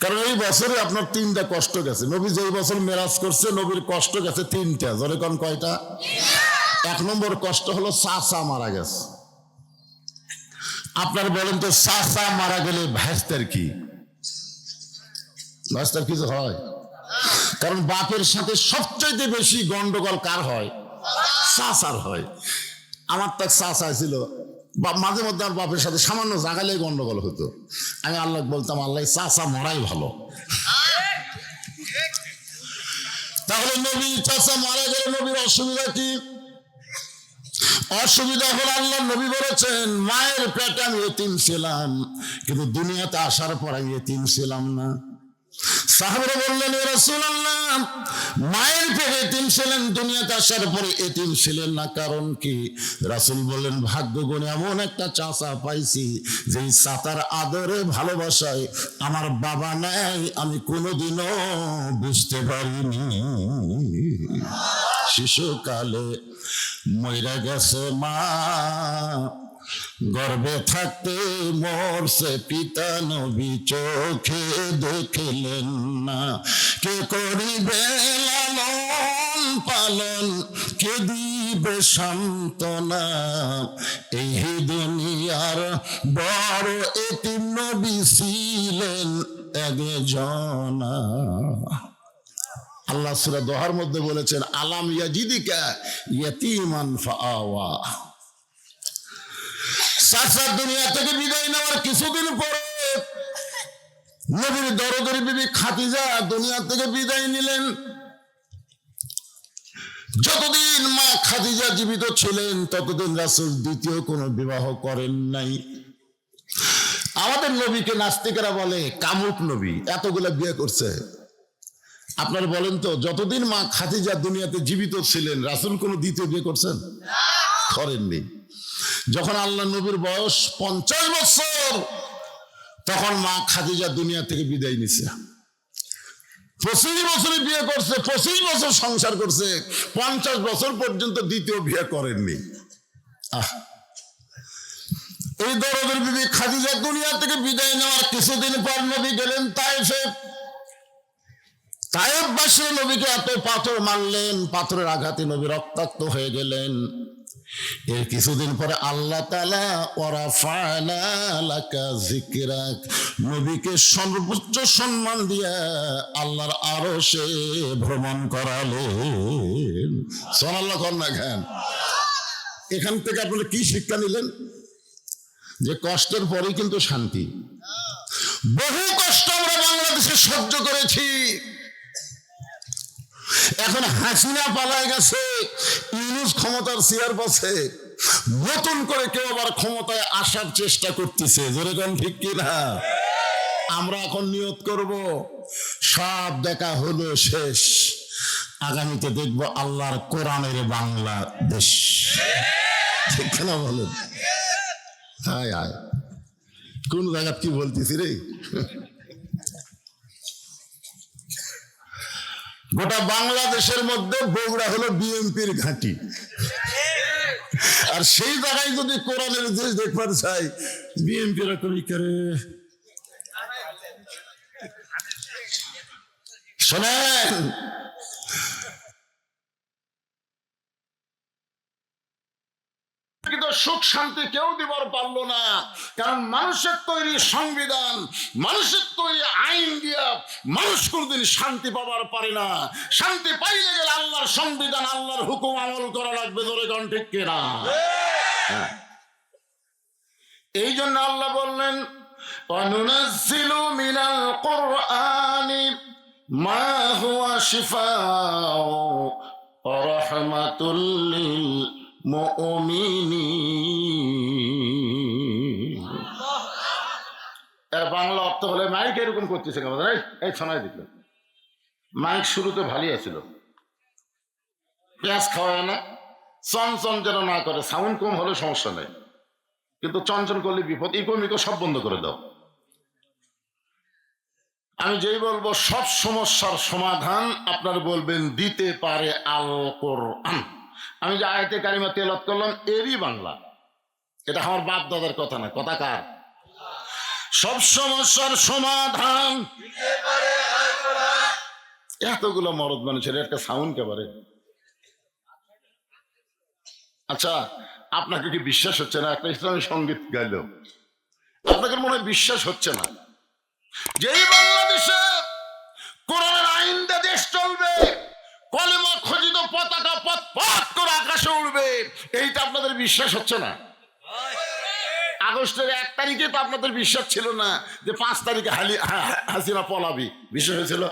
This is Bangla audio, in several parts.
কারণ এই বছরে আপনার 3টা কষ্ট গেছে। নবী যেই বছর মেরাজ করছে নবীর কষ্ট গেছে 3টা। জোরে কোন কয়টা? 1 নম্বর কষ্ট হলো চাচা মারা গেছে। আপনার বলেন তো চাচা মারা গেলে ভাইস্তার কি? ভাইস্তার কিছু হয়? কারণ বাপের সাথে সবচাইতে বেশি গন্ডগোল কার হয়? চাচার হয়। আমার তো চাচা ছিল, মাঝে মধ্যে আমার বাপের সাথে সামান্য জাগালেই গন্ডগোল হতো। আমি আল্লাহ বলতাম, আল্লাহ চাচা মরাই ভালো। তাহলে নবী চাচা মারা গেলে নবীর অসুবিধা কি? অসুবিধা হলো আল্লাহ নবী বলেছেন মায়ের পেটে আমি এতিম ছিলাম, কিন্তু দুনিয়াতে আসার পর আমি এতিম ছিলাম না। সাহাবারা বললেন, ইয়া রাসূলুল্লাহ, মায়ের পেটে এতিম ছিলেন, দুনিয়াতে আসার পরে এতিম ছিলেন না, কারণ কি? রাসূল বললেন, ভাগ্য গুণে এমন একটা চাচা পাইছি যেই চাচার আদরে ভালোবাসায় আমার বাবা নাই আমি কোনোদিনও বুঝতে পারিনি। শিশুকালে মইরা গেছে মা, গর্ভে থাকতে মরছে পিতা, নবী চোখে দেখলেন না। কে করিবে লালন পালন, কে দিবে সান্ত্বনা? এই দুনিয়ার বড় এতিম নবী ছিলেন একজনা। আল্লাহ সূরা দোহার মধ্যে বলেছেন, আলাম ইয়াজিদিকা ইয়াতীমান ফাআওয়া। চাচা দুনিয়া থেকে বিদায় নেওয়ার কিছুদিন পরে নবীর দরদরি বিবি খাদিজা দুনিয়া থেকে বিদায় নিলেন। যতদিন মা খাদিজা জীবিত ছিলেন ততদিন রাসূল দ্বিতীয় কোনো বিবাহ করেন নাই। আমাদের নবীকে নাস্তিকেরা বলে কামুক নবী, এতগুলো বিয়ে করছে। আপনারা বলেন তো, যতদিন মা খাদিজা দুনিয়াতে জীবিত ছিলেন রাসূল কোনো দ্বিতীয় বিয়ে করছেন? করেননি। যখন আল্লাহ নবীর বয়স 50 বছর, তখন মা খাদিজা দুনিয়া থেকে বিদায় নিছে। 25 বছরে বিয়ে করছে, 25 বছর সংসার করছে, 50 বছর পর্যন্ত দ্বিতীয় বিয়ে করেননি। এই দরদের বিবি খাদিজা দুনিয়া থেকে বিদায় নেওয়ার কিছুদিন পর নবী গেলেন তায়েফে। তায়েফবাসী নবীকে এত পাথর মারলেন, পাথরের আঘাতে নবী রক্তাক্ত হয়ে গেলেন। এর কিছুদিন পরে আল্লাহ তাআলা ওয়ারাফা'না লাকা যিকরাক, নবীকে সর্বোচ্চ সম্মান দিয়া আল্লাহর আরশে ভ্রমণ করালেন। সুবহানাল্লাহ কোন না খান। এখান থেকে আপনারা কি শিক্ষা নিলেন? যে কষ্টের পরেই কিন্তু শান্তি। বহু কষ্ট আমরা বাংলাদেশে সহ্য করেছি, এখন হাসিনা পালায় গেছে, ইউনূস ক্ষমতার চেয়ার পাচ্ছে, নতুন করে কেউ আবার ক্ষমতায় আসার চেষ্টা করতেছে। যেরকম ঠিক কিনা? আমরা এখন নিয়ত করব, সব দেখা হলো শেষ, আগামীতে দেখবো আল্লাহর কোরআনের বাংলাদেশ। ঠিক কিনা বলেন? হায় হায়, কোন জায়গা কি বলতেছি রে? গোটা বাংলাদেশের মধ্যে বগুড়া হলো বিএনপির ঘাঁটি, আর সেই জায়গায় যদি কোরআনের দেশ দেখবার চাই, বিএনপির করি করে। শোনেন, সুখ শান্তি কেউ দিবার পারলো না, কারণ মানুষের তৈরি সংবিধান, মানুষের তৈরি আইন দিয়া মানুষ কোনদিন শান্তি পাবার পারে না। শান্তি পাইলে গেলে আল্লাহর সংবিধান, আল্লাহর হুকুম আমল করা লাগবে। ধরে কোন ঠিক কিনা? এই জন্য আল্লাহ বললেন, ওয়ানুনাজ্জিলু মিনাল কুরআনি মা হুয়া শিফাউ ওয়া রাহমাতুল লিল মুমিনিন। এর বাংলা অর্থ হলে, মাইক এরকম করতেছে কেন? এই শোনাই দিল, মাইক শুরুতে ভালোই আছিল, পেঁয়াজ খাওয়ায় না, চনচন যেন না করে। সাউন্ড কম হলে সমস্যা নেই, কিন্তু চনচন করলে বিপদ। ইকো মিকো সব বন্ধ করে দাও। আমি যেই বলবো সব সমস্যার সমাধান আপনার বলবেন দিতে পারে আল কোরআন। আমি যে আয়াতে কারিমা তেলাওয়াত করলাম এরই বাংলা, এটা আমার বাপ দাদার কথা না। কথা কার? সব সমস্যার সমাধান। এতগুলো মরদ মানুষের একটা সাউন্ড কেবারে। আচ্ছা, আপনাকে কি বিশ্বাস হচ্ছে না? একটা ইসলামী সঙ্গীত গাইল, আপনাদের মনে বিশ্বাস হচ্ছে না যে এই বাংলাদেশে কোরআনের আইন দিয়ে দেশ চলবে, কলেমা খচিত পতাকা পথ পথ করে আকাশে উঠবে? এইটা আপনাদের বিশ্বাস হচ্ছে না? আগস্টের 1 তারিখে তো আপনাদের বিশ্বাস ছিল না যে 5 তারিখে হাসিনা পলাবি? বিশ্বাস হয়েছিল?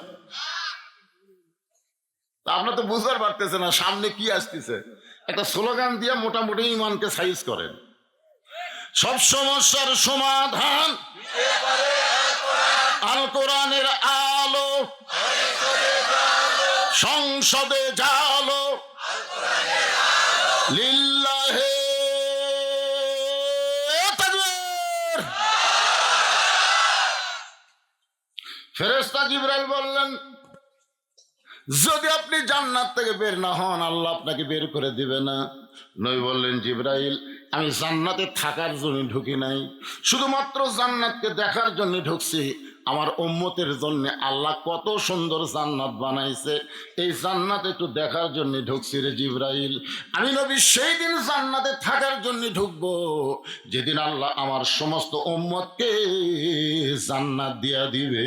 আপনার তো বুঝতে পারতেছে না সামনে কি আসতেছে। একটা স্লোগান দিয়ে মোটামুটি ইমানকে সাইজ করেন। সব সমস্যার সমাধান আল কোরআনের আলো, সংসদে জালো লিল্লাহে তাকবীর। ফেরেশতা জিবরাইল বললেন, যদি আপনি জান্নাত থেকে বের না হন আল্লাহ আপনাকে বের করে দিবে না। নবী বললেন, জিবরাইল, আমি জান্নাতে থাকার জন্য ঢুকি নাই, শুধুমাত্র জান্নাতকে দেখার জন্য ঢুকছি। আমার উম্মতের জন্য আল্লাহ কত সুন্দর জান্নাত বানাইছে, এই জান্নাত একটু দেখার জন্য ঢুকছি রে জিবরাইল। আমি নবী সেই দিন জান্নাতে থাকার জন্য ঢুকবো যেদিন আল্লাহ আমার সমস্ত উম্মতকে জান্নাত দিয়া দিবে।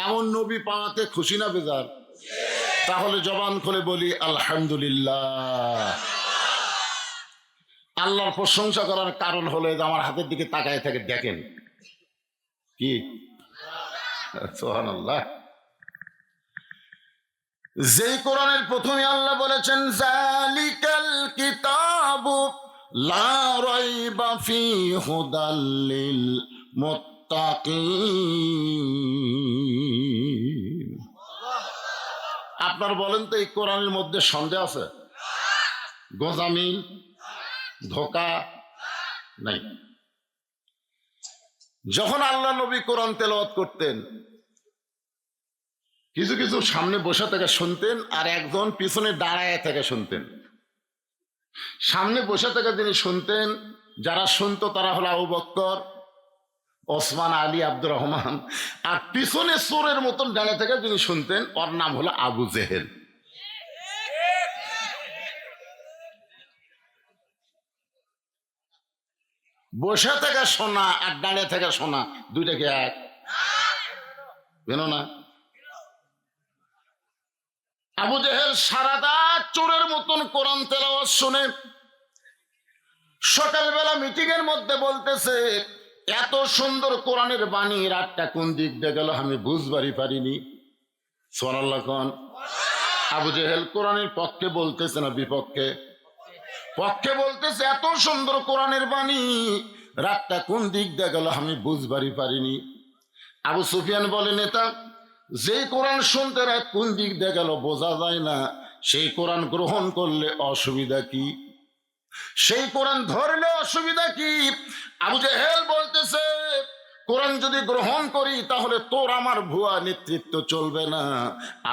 এমন নবী পাওয়াতে খুশি না বেজার? তাহলে জবান খুলে বলি আলহামদুলিল্লাহ। আল্লাহর প্রশংসা করার কারণ হলো যে আমার হাতের দিকে তাকায় থাকে, দেখেন কি সুবহানাল্লাহ। যেই কোরআনের প্রথমে আল্লাহ বলেছেন যালিকাল কিতাবু লা রাইবা ফীহি হুদাল লিল মুত্তাকিন। আপনার বলেন তো এই কোরআনের মধ্যে সন্দেহ আছে? গোজামিল, ধোকা নাই। যখন আল্লাহ নবী কোরআন তেলাওয়াত করতেন, কিছু কিছু সামনে বসে থেকে শুনতেন আর একজন পিছনে দাঁড়ায় থেকে শুনতেন। সামনে বসে থেকে যিনি শুনতেন, যারা শুনতো তারা হলো আবু বকর, ওসমান, আলী, আব্দুর রহমান। আর পিছনে চোরের মতন দাঁড়িয়ে থেকে যিনি শুনতেন, ওর নাম হলো আবু জেহেল। বসে থেকে শোনা আর দাঁড়িয়ে থেকে শোনা দুইটাকে এক বেনো না? আবু জেহেল সারা রাত চোরের মতন কোরআন তেলাওয়াত শুনে সকালবেলা মিটিং এর মধ্যে বলতেছে, এত সুন্দর কোরআনের বাণী রাতটা কোন দিক দিয়ে গেল আমি বুঝবারই পারিনি। সুবহানাল্লাহ কোন? আবু জেহেল কোরআনের পক্ষে বলতেছে না বিপক্ষে? পক্ষে বলতেছে, এত সুন্দর কোরআনের বাণী রাতটা কোন দিক দিয়ে গেল আমি বুঝবারই পারিনি। আবু সুফিয়ান বলে, নেতা, যেই কোরআন শুনতে রাত কোন দিক দিয়ে গেল বোঝা যায় না, সেই কোরআন গ্রহণ করলে অসুবিধা কি? সেই কোরআন ধরলে অসুবিধা কি? আবু জেহেল বলতেছে, কোরআন যদি গ্রহণ করি তাহলে তোর আমার ভুয়া নেতৃত্ব চলবে না,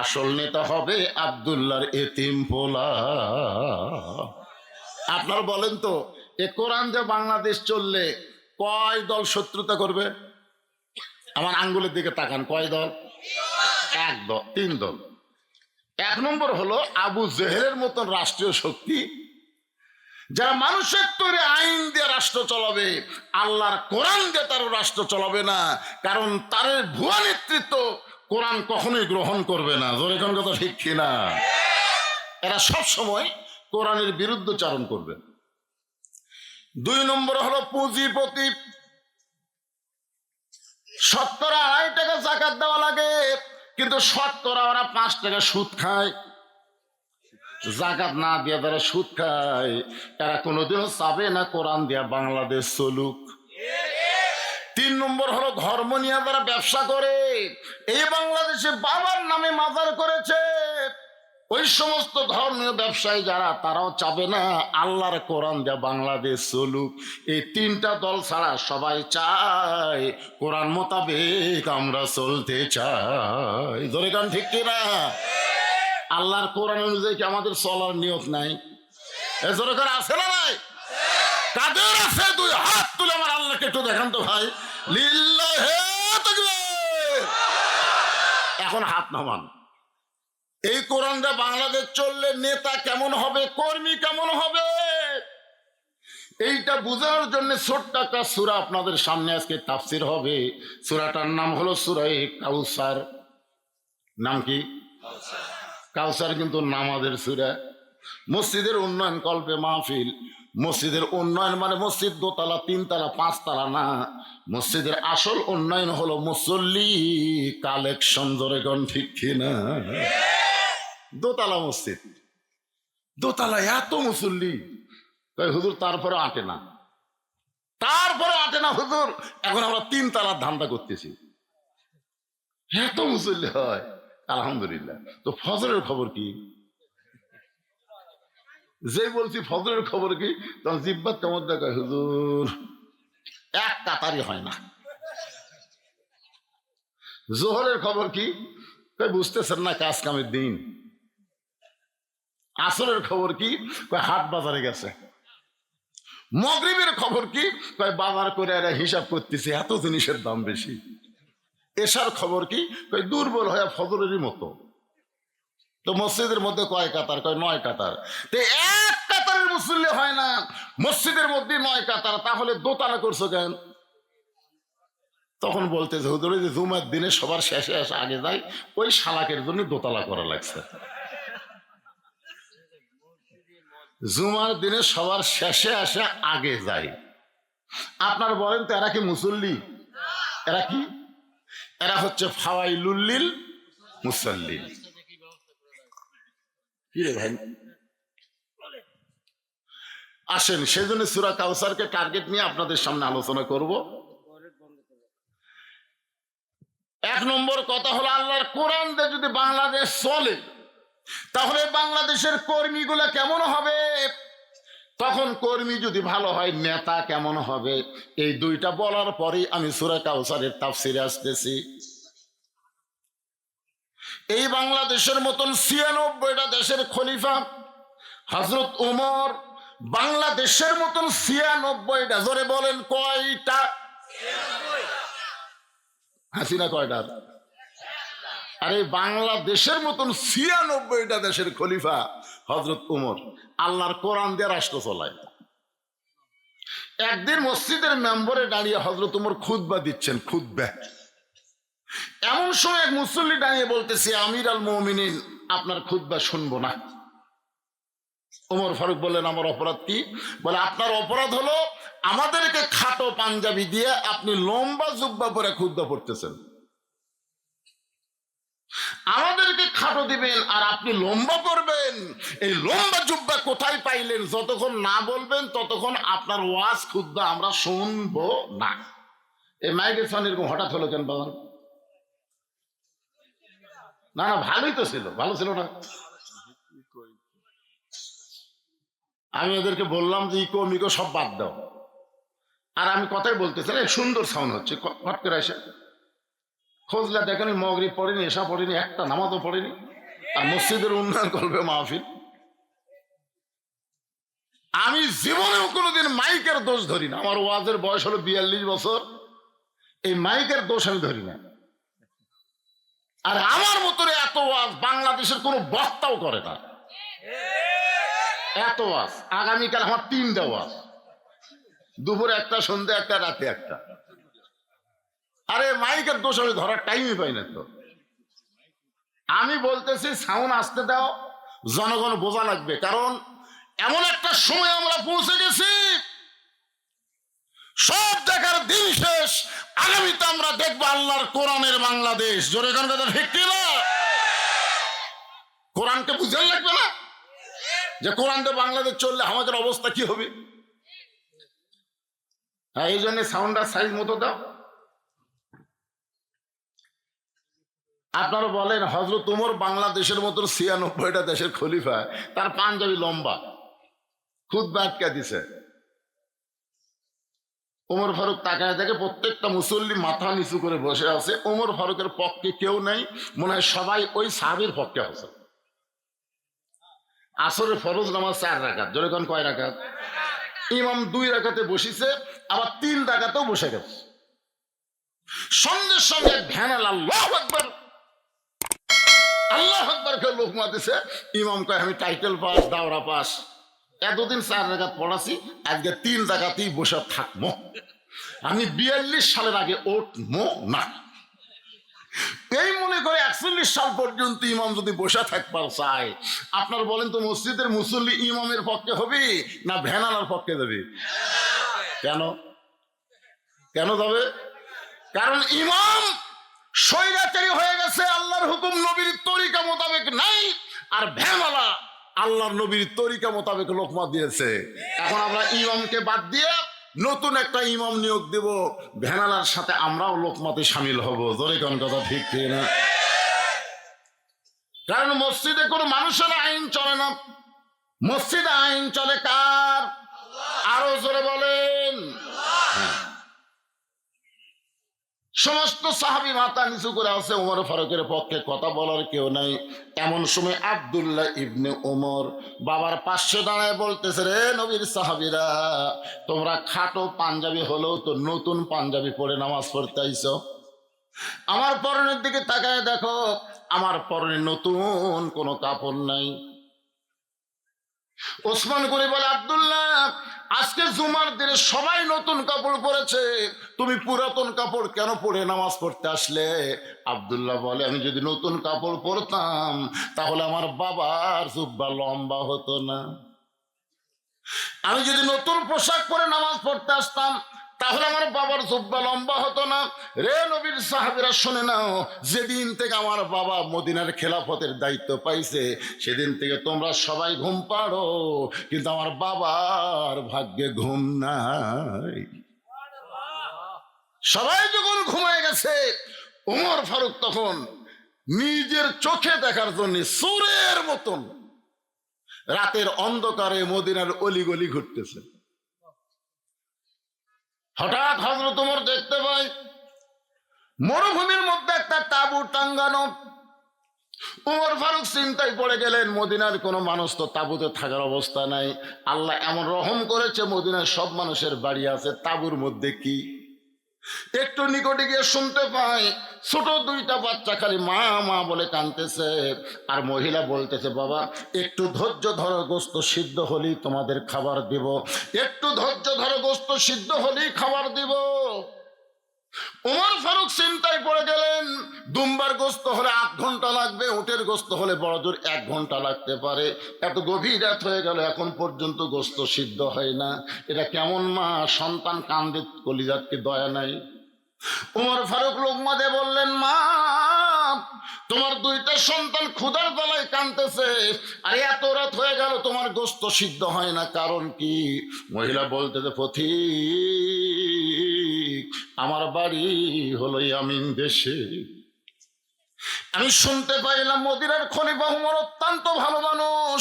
আসল নেতা হবে আব্দুল্লাহর এতিম পোলা। আপনার বলেন তো, এ কোরআন যে বাংলাদেশ চললে কয় দল শত্রুতা করবে? আমার আঙ্গুলের দিকে তাকান, কয় দল? 1 দল, 3 দল। 1 নম্বর হলো আবু জেহেলের মতন রাষ্ট্রীয় শক্তি, যারা মানুষের তৈরি আইন দিয়ে রাষ্ট্র চালাবে, আল্লাহর কোরআন দিয়ে তারও রাষ্ট্র চালাবে না, কারণ তার ভুয়া নেতৃত্ব কোরআন কখনোই গ্রহণ করবে না। জোরে কোন কথা ঠিক কিনা? এরা সব সময় কোরআনের বিরুদ্ধচারণ করবে। 2 নম্বর হলো পুঁজিপতি। 2.5 টাকা যাকাত দেওয়া লাগে, কিন্তু ওরা 5 টাকা সুদ খায়। যাকাত না দিয়ে তারা সুদ খায়, এরা কোনোদিনও চাবে না কোরআন দিয়া বাংলাদেশ চলুক। 3 নম্বর হলো ধর্ম নিয়ে তারা ব্যবসা করে। এই বাংলাদেশে বাবার নামে মাজার করেছে, ওই সমস্ত ধর্মীয় ব্যবসায়ী যারা, তারাও চাবে না আল্লাহর কোরআন দিয়া বাংলাদেশ চলুক। এই 3টা দল ছাড়া সবাই চায় কোরআন মোতাবেক আমরা চলতে চাই। ধরে কান ঠিক কিনা? আল্লাহর কোরআন অনুযায়ী কি আমাদের চলার নিয়ত নাই? এ জোরে করে আছে না নাই? কাদের আছে দুই হাত তুলে আমার আল্লাহকে একটু দেখান তো ভাই। লিল্লাহে তাকবীর। এখন হাত নামান। এই কোরআনটা বাংলাদেশ চললে নেতা কেমন হবে, কর্মী কেমন হবে, এইটা বোঝার জন্য ছোট্ট একটা সূরা আপনাদের সামনে আজকে তাফসীর হবে। সূরাটার নাম হলো সূরা কাউসার। নাম কি? কাউসার কিন্তু নামাজের সূরা। মসজিদের উন্নয়ন কল্পে মাহফিল। মসজিদের উন্নয়ন মানে মসজিদ দোতলা, তিনতলা, পাঁচতলা না। মসজিদের আসল উন্নয়ন হলো মুসল্লি কালেকশন। জোরে কোন ঠিক কিনা? দোতলা মসজিদ, দোতলা এত মুসল্লি, হুজুর তারপরে আটে না, তারপরে আটে না হুজুর। এখন আমরা তিনতলার ধান্দা করতেছি, এত মুসল্লি হয় আলহামদুলিল্লাহ। তো ফজরের খবর কি? যে বলছি ফজরের খবর কি, তখন জিব্বাত কেমন দেখায়, হুজুর এক কাতারি হয় না। জোহরের খবর কি? বুঝতেছেন না, কাজ কামের দিন। আসরের খবর কি? হাট বাজারে গেছে। মাগরিবের খবর কি? বাজার করে এরা হিসাব করতেছে, এত জিনিসের দাম বেশি। এশার খবর কি? দুর্বল হয়ে ফজরেরই মতো। তো মসজিদের মধ্যে কয় কাতার? 9 কাতার। তো এক কাতারের মুসল্লি হয় না, মসজিদের মধ্যে 9 কাতার, তাহলে দোতলা করছো কেন? তখন বলতেছে হুজুর যে জুমার দিনে সবার শেষে এসে আগে যায়, ওই শালাকের জন্য দোতলা করা লাগছে। জুমার দিনে সবার শেষে আসে আগে যায়। আপনার বলেন তো এরা কি মুসল্লি? এরা কি? এরা হচ্ছে ফাওয়াইলুল মুসাল্লিন। কি রে ভাই? আসেন সেজন্য সূরা কাউসারকে টার্গেট নিয়ে আপনাদের সামনে আলোচনা করব। 1 নম্বর কথা হলো, আল্লাহর কোরআন দিয়ে যদি বাংলাদেশ চলে তাহলে বাংলাদেশের কর্মীগুলা কেমন হবে? তখন কর্মী যদি ভালো হয়, নেতা কেমন হবে? এই দুইটা বলার পরেই আমি সূরা কাউসারের তাফসিরে আসতেছি। এই বাংলাদেশের মতন 96টা দেশের খলিফা হযরত উমর, বাংলাদেশের মতন 96টা, জোরে বলেন কয়টা? হাসিনা কয়টা? আরে বাংলাদেশের মতন 96টা দেশের খলিফা হযরত উমর আল্লাহর কোরআন দিয়ে রাষ্ট্র চালায়। একদিন মসজিদের মেম্বরে দাঁড়িয়ে হযরত উমর খুতবা দিচ্ছেন, খুতবা। এমন সময় এক মুসল্লি দাঁড়িয়ে বলতেছে, আমির আল মুমিনিন, আপনার খুতবা শুনবো না। ওমর ফারুক বললেন, আমার অপরাধ কি? বলে, আপনার অপরাধ হলো আমাদেরকে খাটো পাঞ্জাবি দিয়ে আপনি লম্বা জুব্বা পরে খুতবা পড়তেছেন। আমাদেরকে খাটো দিবেন আর আপনি লম্বা করবেন। এই লম্বা জুব্বা কোথায় পাইলেন? যতক্ষণ না বলবেন ততক্ষণ আপনার ওয়াজ খুতবা আমরা শুনবো না। এই মাইকের সামনে এরকম হঠাৎ হলো কেন বাবা? না না, ভালোই তো ছিল, ভালো ছিল না? আমি ওদেরকে বললাম যে ইকো মিকো সব বাদ দাও। আর আমি কথাই বলতেছিলাম, সুন্দর সাউন্ড হচ্ছে, হট করে এসে খোঁজলা দেখেনি, মগরিব পড়েনি, এশা পড়েনি, একটা নামাজও পড়েনি, আর মসজিদের উন্নয়ন করবে মাহফিল। আমি জীবনেও কোনোদিন মাইকের দোষ ধরি না। আমার ওয়াজের বয়স হলো 42 বছর, এই মাইকের দোষ আমি ধরি না। আর আমার মতন এত ওয়াজ বাংলাদেশের কোনো বক্তাও করে না। এত ওয়াজ, আগামীকাল আমার 3টা ওয়াজ, দুপুরে একটা, সন্ধ্যে একটা, রাতে একটা। আরে মাইকের দোষ আমি ধরার টাইমই পাই না। তো আমি বলতেছি সাউন্ড আসতে দাও, জনগণ বোঝা লাগবে, কারণ এমন একটা সময় আমরা পৌঁছে গেছি, সব দেখার দিন শেষ। আগামীতে আমরা দেখবো আল্লাহর কোরআনের বাংলাদেশ। জোরে গান কথা ঠিক কিনা? কোরআনকে বুঝে লাগবে না যে কোরআনটা বাংলাদেশ চললে আমাদের অবস্থা কি হবে? হ্যাঁ, এই জন্য সাউন্ডার সাইজ মতো দাও। আপনারা বলেন, হযরত উমর বাংলাদেশের মতো 96টা দেশের খলিফা, তার পাঞ্জাবি লম্বা, খুতবা আটকা দিছে। ওমর ফারুক তাকায় দেখে প্রত্যেকটা মুসল্লি মাথা নিচু করে বসে আছে। ওমর ফারুকের পক্ষে কেউ নাই, মনে হয় সবাই ওই সাহাবীর পক্ষে আছে। আসরের ফরজ নামাজ 4 রাকাত। জোরে কোন কয় রাকাত? ইমাম 2 রাকাতে বসিছে, আবার 3 রাকাতেও বসে গেছে। সঙ্গে সঙ্গে ভ্যানাল আল্লাহু আকবার, আল্লাহু আকবার কে লোকমা দিছে। ইমাম কয় আমি টাইটেল পাস, দাওরা পাস। এতদিন 4 রাকাত পড়াছি, আজকে 3 রাকাতেই বসে থাকবো, আমি 42 সালের আগে উঠবো না। এই মনে করে 41 সাল পর্যন্ত ইমাম যদি বসে থাকবার চায়, আপনার বলেন তো মসজিদের মুসল্লি ইমামের পক্ষে হবে না ভ্যানালার পক্ষে যাবে? কেন কেন যাবে? কারণ ইমাম স্বৈরাচারী হয়ে গেছে, আল্লাহর হুকুম নবীর তরিকা মোতাবেক নাই, আর ভ্যানালা আল্লাহর নবীর তরিকা মোতাবেক লোকমা দিয়েছে। এখন আমরা ইমামকে বাদ দিয়ে নতুন একটা ইমাম নিয়োগ দেব, ভ্যানালার সাথে আমরাও লোকমাতে সামিল হব। জোরে কোন কথা ঠিক না? কারণ মসজিদে কোনো মানুষের আইন চলে না, মসজিদে আইন চলে কার? আরো জোরে বলেন। সমস্ত সাহাবী মাথা নিচু করে আছে, ওমর ফারুকের পক্ষে কথা বলার কেউ নাই। এমন সময় আব্দুল্লাহ ইবনে ওমর বাবার পাশে দাঁড়ায় বলতেছে, রে নবীর সাহাবীরা, তোমরা খাটো পাঞ্জাবি হলেও তো নতুন পাঞ্জাবি পরে নামাজ পড়তে আইছো। আমার পরনের দিকে তাকায় দেখো, আমার পরনে নতুন কোনো কাপড় নাই। ওসমান গনি বলে, আব্দুল্লাহ, আজকে জুমার দিনে সবাই নতুন কাপড় পরেছে, তুমি পুরাতন কাপড় কেন পরে নামাজ পড়তে আসলে? আব্দুল্লাহ বলে, আমি যদি নতুন কাপড় পরতাম তাহলে আমার বাবার জুব্বা লম্বা হতো না। আমি যদি নতুন পোশাক পরে নামাজ পড়তে আসতাম তাহলে আমার বাবার জুব্বা লম্বা হতো না। রে নবীর সাহাবীরা শুনে নাও, যেদিন থেকে আমার বাবা মদিনার খেলাফতের দায়িত্ব পাইছে সেদিন থেকে তোমরা সবাই ঘুম পাড়ো, কিন্তু আমার বাবার ভাগ্যে ঘুম নাই। সবাই যখন ঘুমায় গেছে, ওমর ফারুক তখন নিজের চোখে দেখার জন্য চোরের মতন রাতের অন্ধকারে মদিনার অলিগলি ঘুরতেছে। হঠাৎ হযরত ওমর দেখতে পায় মরুভূমির মধ্যে একটা তাঁবু টাঙ্গানো। ওমর ফারুক চিন্তায় পড়ে গেলেন, মদিনার কোনো মানুষ তো তাঁবুতে থাকার অবস্থা নাই। আল্লাহ এমন রহম করেছে মদিনার সব মানুষের বাড়ি আছে, তাঁবুর মধ্যে কি? একটু নিকটে গিয়ে শুনতে পাই ছোট 2টা বাচ্চা খালি মা মা বলে কাঁদতেছে, আর মহিলা বলতেছে, বাবা একটু ধৈর্য ধরো, গোস্ত সিদ্ধ হলেই তোমাদের খাবার দিব, একটু ধৈর্য ধরো, গোস্ত সিদ্ধ হলেই খাবার দিব। ওমর ফারুক চিন্তায় পড়ে গেলেন, দুম্বার গোস্ত হলে 8 ঘন্টা লাগবে, উটের গোস্ত হলে বড় জোর 1 ঘন্টা লাগতে পারে। এত গভীর রাত হয়ে গেল, এখন পর্যন্ত গোস্ত সিদ্ধ হয় না। এটা কেমন মা, সন্তান কান্দে, কলিজার কি দয়া নাই? ওমর ফারুক লোকমা দিয়ে বললেন, মা তোমার 2টা সন্তান ক্ষুধার জ্বালায় কাঁদতেছে, আর এত রাত হয়ে গেল তোমার গোস্ত সিদ্ধ হয় না, কারণ কি? মহিলা বলতেছে, পথিক, আমার বাড়ি হলো ইয়ামিন দেশে। আমি শুনতে পাইলাম মদিনার খলিফা ওমর অত্যন্ত ভালো মানুষ,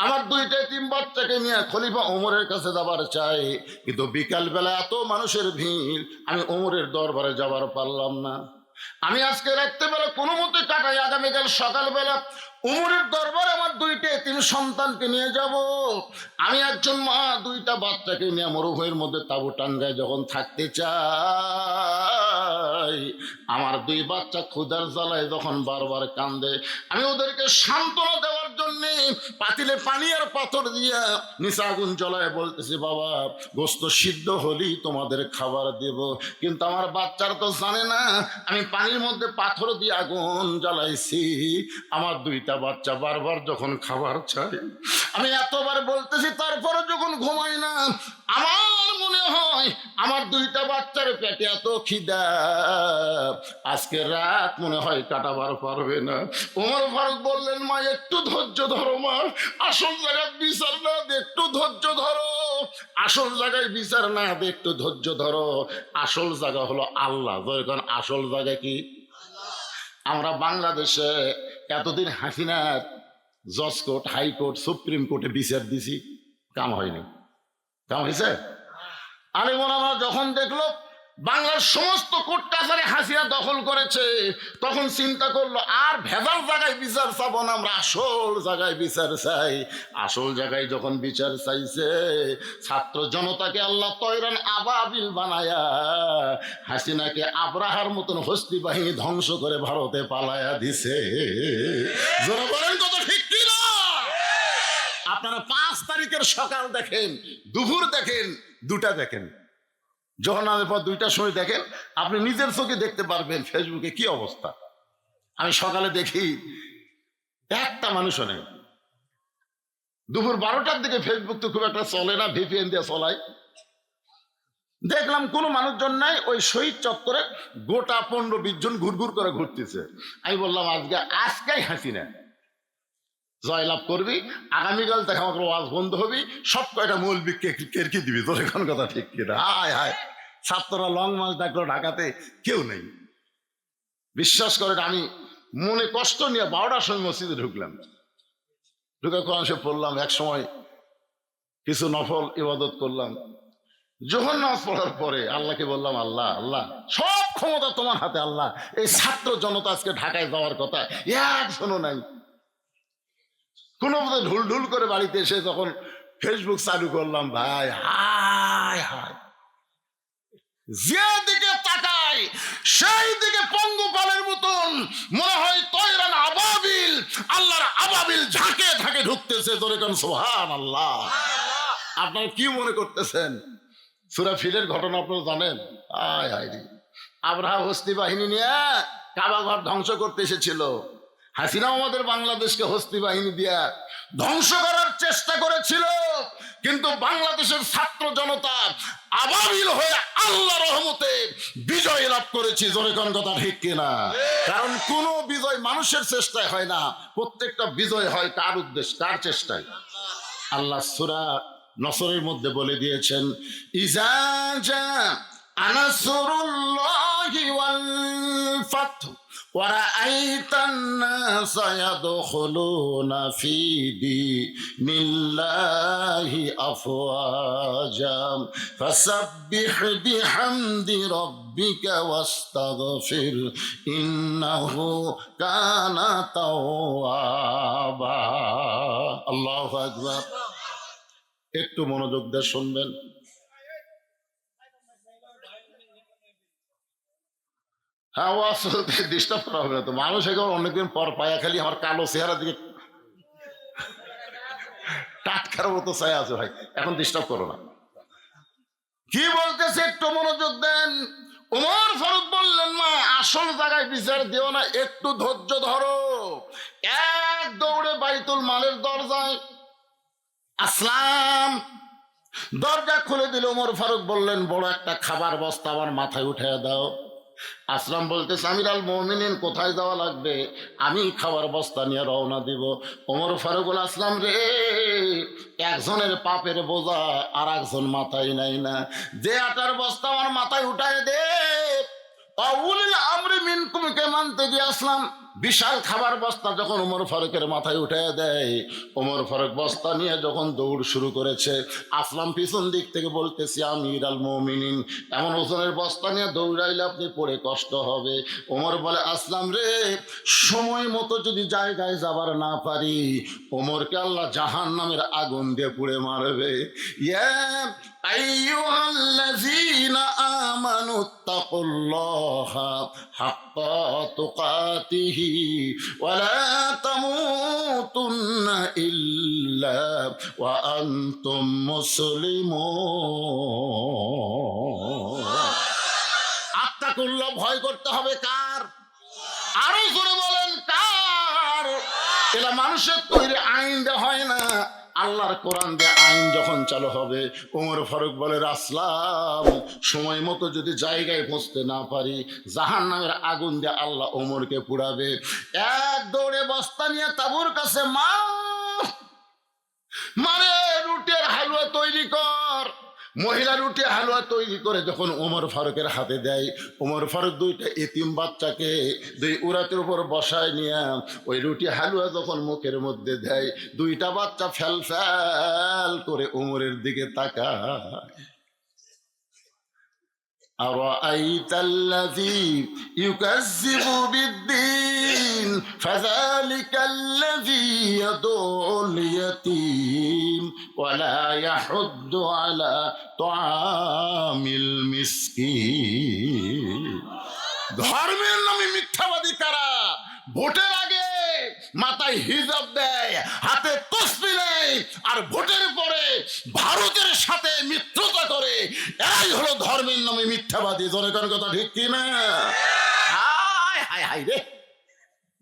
আমার 2টা এতিম বাচ্চাকে নিয়ে খলিফা ওমরের কাছে যাবার চাই, কিন্তু বিকালবেলা এত মানুষের ভিড়, আমি ওমরের দরবারে যাবার পারলাম না। আমি আজকে রাত্রেবেলা কোনো মতে কাটাই, আগামীকাল সকালবেলা ওমরের দরবারে আমার 2টা এতিম সন্তানকে নিয়ে যাব। আমি একজন মা 2টা বাচ্চাকে নিয়ে মরুভূমির মধ্যে তাঁবু টাঙ্গায় যখন থাকতে চাই, আমার 2 বাচ্চা ক্ষুধার জ্বালায় যখন বারবার কান্দে, আমি ওদেরকে সান্ত্বনা দেওয়ার জন্য পাতিলে পানি আর পাথর দিয়া নিচে আগুন জ্বলায় বলতেছি, বাবা গোস্ত সিদ্ধ হলেই তোমাদের খাবার দেব, কিন্তু আমার বাচ্চারা তো জানে না আমি পানির মধ্যে পাথর দিয়ে আগুন জ্বালাইছি। আমার 2টা বাচ্চা বারবার যখন খাবার চাই, আমি এতবার বলতেছি, তারপরে যখন ঘুমাই না, আমার মনে হয় আমার 2টা বাচ্চার পেটে এত খিদা, আজকে রাত মনে হয় কাটাবার পারবে না। ওমর ফারুক বললেন, মা একটু ধৈর্য ধরো, মা আসল জায়গায় বিচার না দে, একটু ধৈর্য ধরো, আসল জায়গায় বিচার না দে, একটু ধৈর্য ধরো। আসল জায়গা হলো আল্লাহ। যখন আসল জায়গা কি? আমরা বাংলাদেশে এতদিন হাসিনার জজ কোর্ট, হাইকোর্ট, সুপ্রিম কোর্টে বিচার দিছি, কাম হয়নি। কাম হয়েছে? আলিম ওলামা যখন দেখলো বাংলার সমস্ত কোর্ট কাছারি হাসিনা দখল করেছে। তখন চিন্তা করলো আর ভেজাল জায়গায় বিচার চাবো না, আমরা আসল জায়গায় বিচার চাই। আসল জায়গায় যখন বিচার চাইছে, ছাত্র জনতাকে আল্লাহ তয়রান আবাবিল বানায়া হাসিনাকে আব্রাহার মতন হস্তি বাহিনী ধ্বংস করে ভারতে পালায়া দিছে। যারা বলেন কত ঠিক কিনা? আপনারা 5 তারিখের সকাল দেখেন, দুপুর দেখেন, 2টা দেখেন, যখন নামের পর 2টার সময় দেখেন, আপনি নিজের চোখে দেখতে পারবেন ফেসবুকে কি অবস্থা। আমি সকালে দেখি একটা মানুষও নেই। দুপুর 12টার দিকে ফেসবুক তো খুব একটা চলে না, ভিপিএন দিয়ে চলাই, দেখলাম কোনো মানুষজন নাই। ওই শহীদ চত্বরে গোটা 15-20 জন ঘুরঘুর করে ঘুরতেছে। আমি বললাম আজকেই হাসিনা জয়লাভ করবি, আগামীকাল দেখা আমাকে ওয়াজ বন্ধ হবি, সব কয়টা মৌলবি কেরকি দিবি। তোর এখন কথা ঠিক কিনা? হায় হায়, ছাত্ররা লং মার্চ ডাকলো ঢাকাতে, কেউ নেই। বিশ্বাস করেন, আমি মনে কষ্ট নিয়ে 12টার সময় মসজিদে ঢুকলাম, ঢুকে কোরআন শরীফ পড়লাম, এক সময় কিছু নফল ইবাদত করলাম। যখন নামাজ পড়ার পরে আল্লাহকে বললাম, আল্লাহ আল্লাহ সব ক্ষমতা তোমার হাতে। আল্লাহ, এই ছাত্র জনতা আজকে ঢাকায় যাওয়ার কথা, একজনও নাই। কোনো মতো ঢুল ঢুল করে বাড়িতে এসে যখন ফেসবুক চালু করলাম, ভাই হায় হায়, যেদিকে তাকাই সেই দিকে পঙ্গপালের মতন মনে হয় তয়রান আবাবিল, আল্লাহর আবাবিল ঝাঁকে ঝাঁকে ঢুকতেছে। ধরে কোন সুবহানাল্লাহ। আপনারা কি মনে করতেছেন? সূরা ফিলের ঘটনা আপনারা জানেন? হায় হায়, আব্রাহা হস্তি বাহিনী নিয়ে কাবা ঘর ধ্বংস করতে এসেছিল। হাসিনা আমাদের বাংলাদেশকে হস্তি বাহিনী দিয়া ধ্বংস করার চেষ্টা করেছিল, কিন্তু বাংলাদেশের ছাত্র জনতা আবাবিল হয়ে আল্লাহর রহমতে বিজয় লাভ করেছি। জোরে কোন কথা ঠিক কিনা? কারণ কোন বিজয় মানুষের চেষ্টায় হয় না, প্রত্যেকটা বিজয় হয় কার উদ্দেশ্য, কার চেষ্টায়? আল্লাহ সূরা নসরের মধ্যে বলে দিয়েছেন, ইজা জা আনাসরুল্লাহি ওয়াল ফাতহু وَرَأَيْتَ النَّاسَ يَدْخُلُونَ فِي دِينِ اللَّهِ أَفْوَاجًا فَسَبِّحْ بِحَمْدِ رَبِّكَ وَاسْتَغْفِرْ إِنَّهُ كَانَ تَوَّابًا। আল্লাহু আকবার। একটু মনোযোগ দিয়ে শুনবেন। হ্যাঁ, ও আসলে ডিস্টার্ব করা হবে না তো। মানুষ এখন অনেকদিন পর পায়া খালি আমার কালো চেহারা দিকে টাটকার মতো চাই আছে। ভাই এখন ডিস্টার্ব করো না। কি বলতেছে একটু মনোযোগ দেন। ওমর ফারুক বললেন, মা আসল জায়গায় বিচার দিও না, একটু ধৈর্য ধরো। এক দৌড়ে বাইতুল মালের দরজায় আসলাম, দরজা খুলে দিল। ওমর ফারুক বললেন, বড় একটা খাবার বস্তা আমার মাথায় উঠে দাও। আসলাম বলতেছে, আমিরুল মুমিনিন কোথায় যাওয়া লাগবে? আমি খাবার বস্তা নিয়ে রওনা দিব। ওমর ফারুকুল আসলাম রে, একজনের পাপের বোঝা আর একজন মাথায় নাই না, যে আটার বস্তা আমার মাথায় উঠায় দে। উলিল আমরি মিনকুমকে মানতে গিয়ে আসলাম, বিশাল খাবার বস্তা যখন ওমর ফারুকের মাথায় উঠে দেয়, ওমর ফারুক বস্তা নিয়ে যখন দৌড় শুরু করেছে, আসলাম পিছন দিক থেকে বলতেছি, আমিরুল মুমিনিন এমন ওজনের বস্তা নিয়ে দৌড়াইলে আপনি পড়ে কষ্ট হবে। ওমর বলে, আসলাম রে, সময় মতো যদি জায়গায় যাবার না পারি, ওমরকে আল্লাহ জাহান্নামের আগুন দিয়ে পুড়ে মারবে। ইয়া আইয়ুহাল্লাযীনা আমানু তাকুল্লাহা হাক্কা তুকাতিহি ওয়া লা তামুতুন্না ইল্লা ওয়া আনতুম মুসলিমুন। আত্তাকুল্লাহ, ভয় করতে হবে কার? আরো জোরে বলেন কার? এটা মানুষের তৈরি আইন দেওয়া হয় না, আল্লাহর কোরআন দিয়ে আইন যখন চালু হবে। ওমর ফারুক বলে, আসলাম সময় মতো যদি জায়গায় পৌঁছতে না পারি, জাহান্নামের আগুন দিয়ে আল্লাহ ওমরকে পুড়াবে। এক দৌড়ে বস্তা নিয়ে তাবুর কাছে, মা মানে রুটির হালুয়া তৈরি কর। মহিলা রুটি হালুয়া তৈরি করে যখন ওমর ফারুকের হাতে দেয়, ওমর ফারুক 2টা এতিম বাচ্চাকে 2 উরাতের উপর বসায় নিয়ে ওই রুটি হালুয়া যখন মুখের মধ্যে দেয়, 2টা বাচ্চা ফ্যাল ফ্যাল করে ওমরের দিকে তাকায়। أرأيت الذي يكذب بالدين فذلك الذي يدعو اليتيم ولا يحض على طعام المسكين। ধর্মের নামে মিথ্যাবাদী কারা? ভোটের আগে মাথায় হিজাব দেয়, হাতে তসবি নেয়, আর ভোটের পরে ভারতের সাথে মিত্রতা করে। এই হলো ধর্মের নামে মিথ্যাবাদী। জনগণ কথা ঠিক কি না? হায় হায় হায় রে,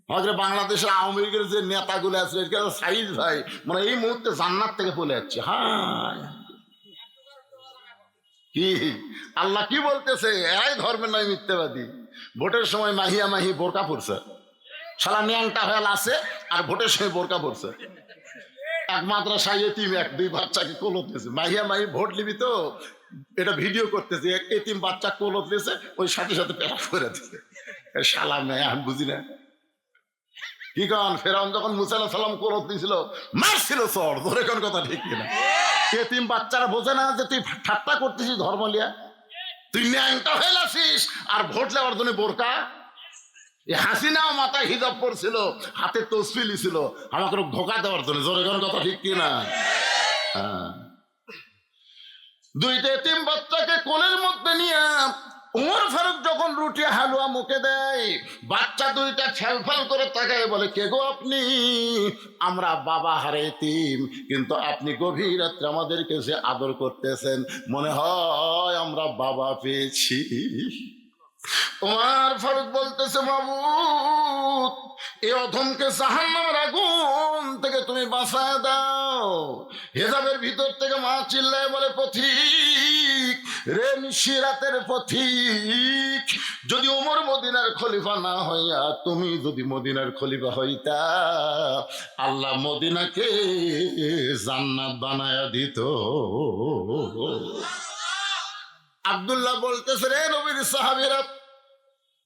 আমাদের বাংলাদেশের আওয়ামী লীগের যে নেতাগুলো আছে সাইজ ভাই, মানে এই মুহূর্তে জান্নাত থেকে পড়ে যাচ্ছে। হায় কি আল্লাহ কি বলতেছে? এরাই ধর্মের নয় মিথ্যাবাদী। ভোটের সময় মাহিয়া মাহি বোরকা পড়ছে, সালা ন্যাংটা হয়ে আছে, আর ভোটের সময় বোরকা পড়ছে। একমাত্র এতিম এক দুই বাচ্চাকে কোলত দিয়েছে। মাহিয়া মাহি ভোট নিবি তো এটা ভিডিও করতেছে, এক এতিম বাচ্চা কোলত দিয়েছে, ওই সাথে সাথে পেশাব করে দিচ্ছে। শালা মেয়ে আমি বুঝি না কি কারণ ফেরাউন যখন মুসা আলাইহিস সালাম কোলত দিয়েছিল মারছিল চড়। ধরে কোন কথা ঠিক কিনা? এতিম বাচ্চারা বোঝে না যে তুই ঠাট্টা করতেছিস ধর্ম লিয়া, তুই ন্যাংটা হয়ে আসিস, আর ভোট নেওয়ার জন্য বোরকা। হাসিনাও মাথায় হিজাব পড়ছিল, হাতে তসবিহ ছিল, আমাকে ধোকা দেওয়ার জন্য। জোরে কোন কথা ঠিক কিনা? হ্যাঁ, দুইটা এতিম বাচ্চাকে কোলের মধ্যে নিয়ে ওমর ফারুক যখন রুটি হালুয়া মুখে দেয়, বাচ্চা দুইটা ফেলফেল করে তাকায় বলে, কে গো আপনি? আমরা বাবা হারে এতিম, কিন্তু আপনি গভীর রাত্রে আমাদেরকে যে আদর করতেছেন, মনে হয় আমরা বাবা পেয়েছি। ওমর ফারুক বলতেছে, মাবুদ, এই অধমকে জাহান্নামের আগুন থেকে তুমি বাঁচায় দাও। হেজাবের ভিতর থেকে মা চিল্লায় বলে, পথিক রে, নিশিরাতের পথিক, যদি ওমর মদিনার খলিফা না হইয়া তুমি যদি মদিনার খলিফা হইতা, আল্লাহ মদিনাকে জান্নাত বানায়া দিত। আব্দুল্লাহ বলতেছে, রে নবীর সাহাবীরা,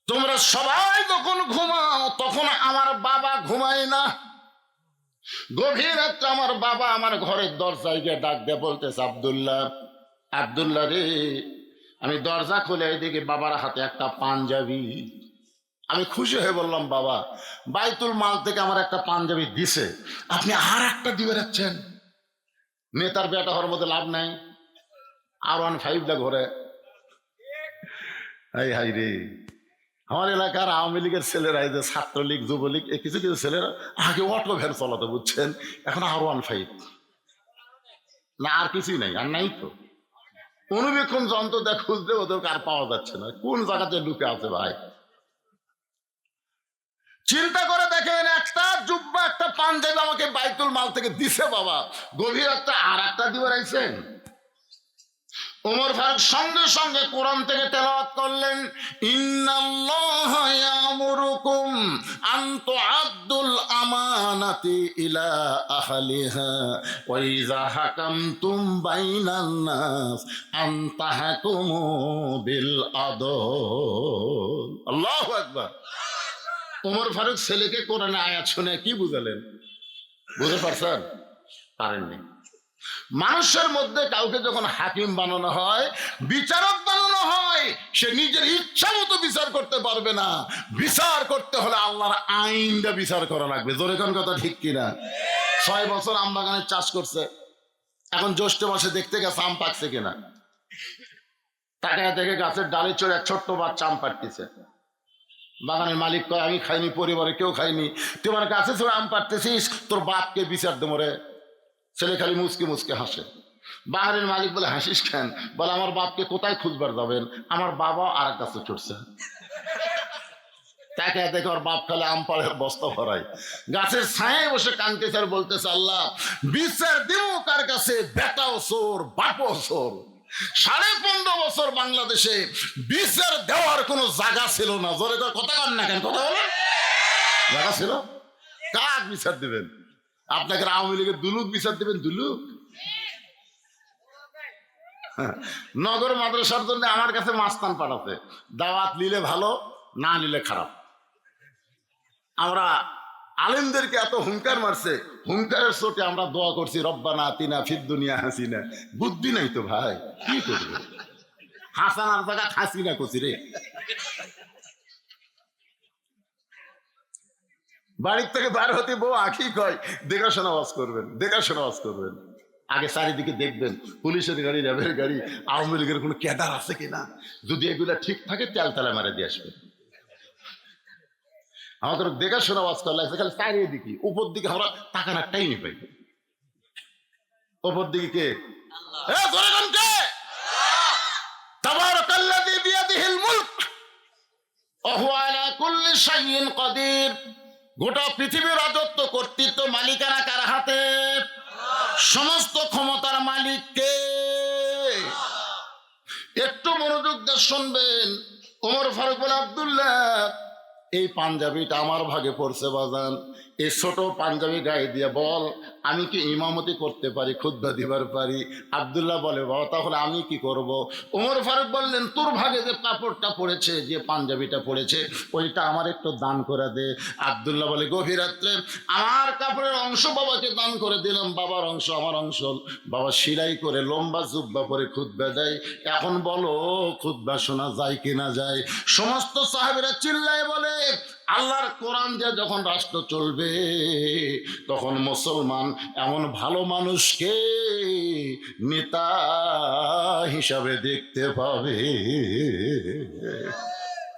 তোমরা সবাই যখন ঘুমাও তখন আমার বাবা ঘুমায় না। গভীর রাত্রে আমার বাবা আমার ঘরের দরজায় গিয়ে ডাক দিয়ে বলতেছে, আব্দুল্লাহ, আব্দুল্লাহ রে। আমি দরজা খুলে এদিকে বাবার হাতে একটা পাঞ্জাবি। আমি খুশি হয়ে বললাম, বাবা, বাইতুল মাল থেকে আমার একটা পাঞ্জাবি দিছে, আপনি আর একটা দিয়ে রাখছেন? নেতার বেটা হওয়ার মধ্যে লাভ নাই। R15 ঘরে। হাই হাই রে, আমার এলাকার আওয়ামী লীগের ছেলেরা, এই যে ছাত্রলীগ যুবলীগ, এই কিছু কিছু ছেলেরা আগে অটো ভ্যান চালাতে, বুঝছেন, এখন R15 না, আর কিছুই নাই। আর নাই তো অনুবীক্ষণ যন্ত্র দেখ খুঁজতে, ওদেরকে আর পাওয়া যাচ্ছে না। কোন জায়গাতে ঢুকে আছে ভাই? চিন্তা করে দেখেন, একটা জুব্বা একটা পাঞ্জাবি আমাকে বাইতুল মাল থেকে দিছে বাবা, গভীর রাত্রে আর একটা দিয়ে রাখছেন। ওমর ফারুক সঙ্গে সঙ্গে কোরআন থেকে তেলাওয়াত করলেন, ইন্নাল্লাহা ইয়ামুরুকুম আন তুআদ্দুল আমানাতি ইলা আহলিহা ওয়া ইযা হাকামতুম বাইনান নাস আন তাহকুমু বিল আদল। আল্লাহু আকবার। ওমর ফারুক ছেলেকে কোরআনে আয়াত শুনে কি বুঝালেন? বুঝতে পারছেন? পারেননি। মানুষের মধ্যে কাউকে যখন হাকিম বানানো হয়, বিচারক বানানো হয়, সে নিজের ইচ্ছা মতো বিচার করতে পারবে না। বিচার করতে হলে আল্লাহর আইনটা বিচার করা লাগবে। জোরে কোন কথা ঠিক কিনা? 6 বছর আম বাগানের চাষ করছে, এখন জ্যৈষ্ঠ মাসে দেখতে গেছে আম পাকছে কিনা। তাকায় দেখে গাছের ডালে চড়ে এক ছোট্ট বাচ্চা আম পাড়তেছে। বাগানের মালিক কয়, আমি খাইনি, পরিবারে কেউ খাইনি, তোমার গাছে চড়ে আম পাড়তেছিস, তোর বাপকে বিচার দেবো রে। ছেলে খালি মুচকে মুচকে হাসে। বাগানের মালিক বলে, হাসিস কেন? বলে, আমার বাপকে কোথায় খুঁজবার যাবেন, আমার বাবা আর এক গাছে চড়ছে। তাকে দেখে ওর বাপ খালে আম পাড়ের বস্তা ভরায়, গাছের ছায়ায় বসে কাঁদতেছে আর বলতেছে, আল্লাহ, বিচার দেব কার কাছে? বেটাও চোর, বাপও চোর। 15.5 বছর বাংলাদেশে বিচার দেওয়ার কোনো জায়গা ছিল না। জোরে কথা কন না কেন? কথা বলে জায়গা ছিল? কার বিচার দেবেন? আপনাকে আওয়ামী লীগের দুলুক বিচার দেবেন? দুলুক নগর মাদ্রাসার জন্য আমার কাছে মাস্তান পাঠাতে, দাওয়াত নিলে ভালো, না নিলে খারাপ। আমরা আলেমদেরকে এত হুঙ্কার মারছে, হুঙ্কারের চোটে আমরা দোয়া করছি, রব্বানা আতিনা ফিদ দুনিয়া হাসিনা। বুদ্ধি নাই তো ভাই, কি করবে? হাসানার জায়গা হাসিনা কচি রে। বাড়ির থেকে বার হতে বউ আখি কয় দেখাশোনা ওয়াজ করবেন, দেখাশোনা ওয়াজ করবেন। আগে চারিদিকে দেখবেন পুলিশের গাড়ি, র্যাবের গাড়ি, আওয়ামী লীগের কোনো ক্যাডার আছে কিনা। যদি এগুলা ঠিক থাকে তেল তেলা মারে দিয়ে আসবে। আমাদের দেখাশোনা ওয়াজ করা লাগছে, খালি চারিদিকে উপর দিকে আমরা তাকানোর টাইমই পাই। উপর দিকে কে? তাবারাকাল্লাযী বিয়াদিহিল মুলক ওয়া হুয়া আলা কুল্লি শাইইন কাদির। গোটা পৃথিবীর রাজত্ব কর্তৃত্ব মালিকানা কার হাতে? সমস্ত ক্ষমতার মালিক কে? একটু মনোযোগ দিয়ে শুনবেন। ওমর ফারুক বলে, আব্দুল্লাহ এই পাঞ্জাবিটা আমার ভাগে পড়ছে বাজান, এই ছোট পাঞ্জাবি গায়ে দিয়ে বল আমি কি ইমামতি করতে পারি, খুতবা দিবার পারি? আব্দুল্লাহ বলে, বাবা তাহলে আমি কি করব? ওমর ফারুক বললেন, তোর ভাগে যে কাপড়টা পড়েছে, যে পাঞ্জাবিটা পড়েছে, ওইটা আমার একটু দান করে দে। আব্দুল্লাহ বলে, গভীর রাত্রে আমার কাপড়ের অংশ বাবাকে দান করে দিলাম, বাবার অংশ আমার অংশ। বাবা সেলাই করে লম্বা জুব্বা পরে খুতবা দেয়। এখন বলো খুতবা শোনা যায় কিনা যায়? সমস্ত সাহাবীরা চিল্লায় বলে, আল্লাহর কোরআন দিয়ে যখন রাষ্ট্র চলবে তখন মুসলমান এমন ভালো মানুষকে নেতা হিসাবে দেখতে পাবে।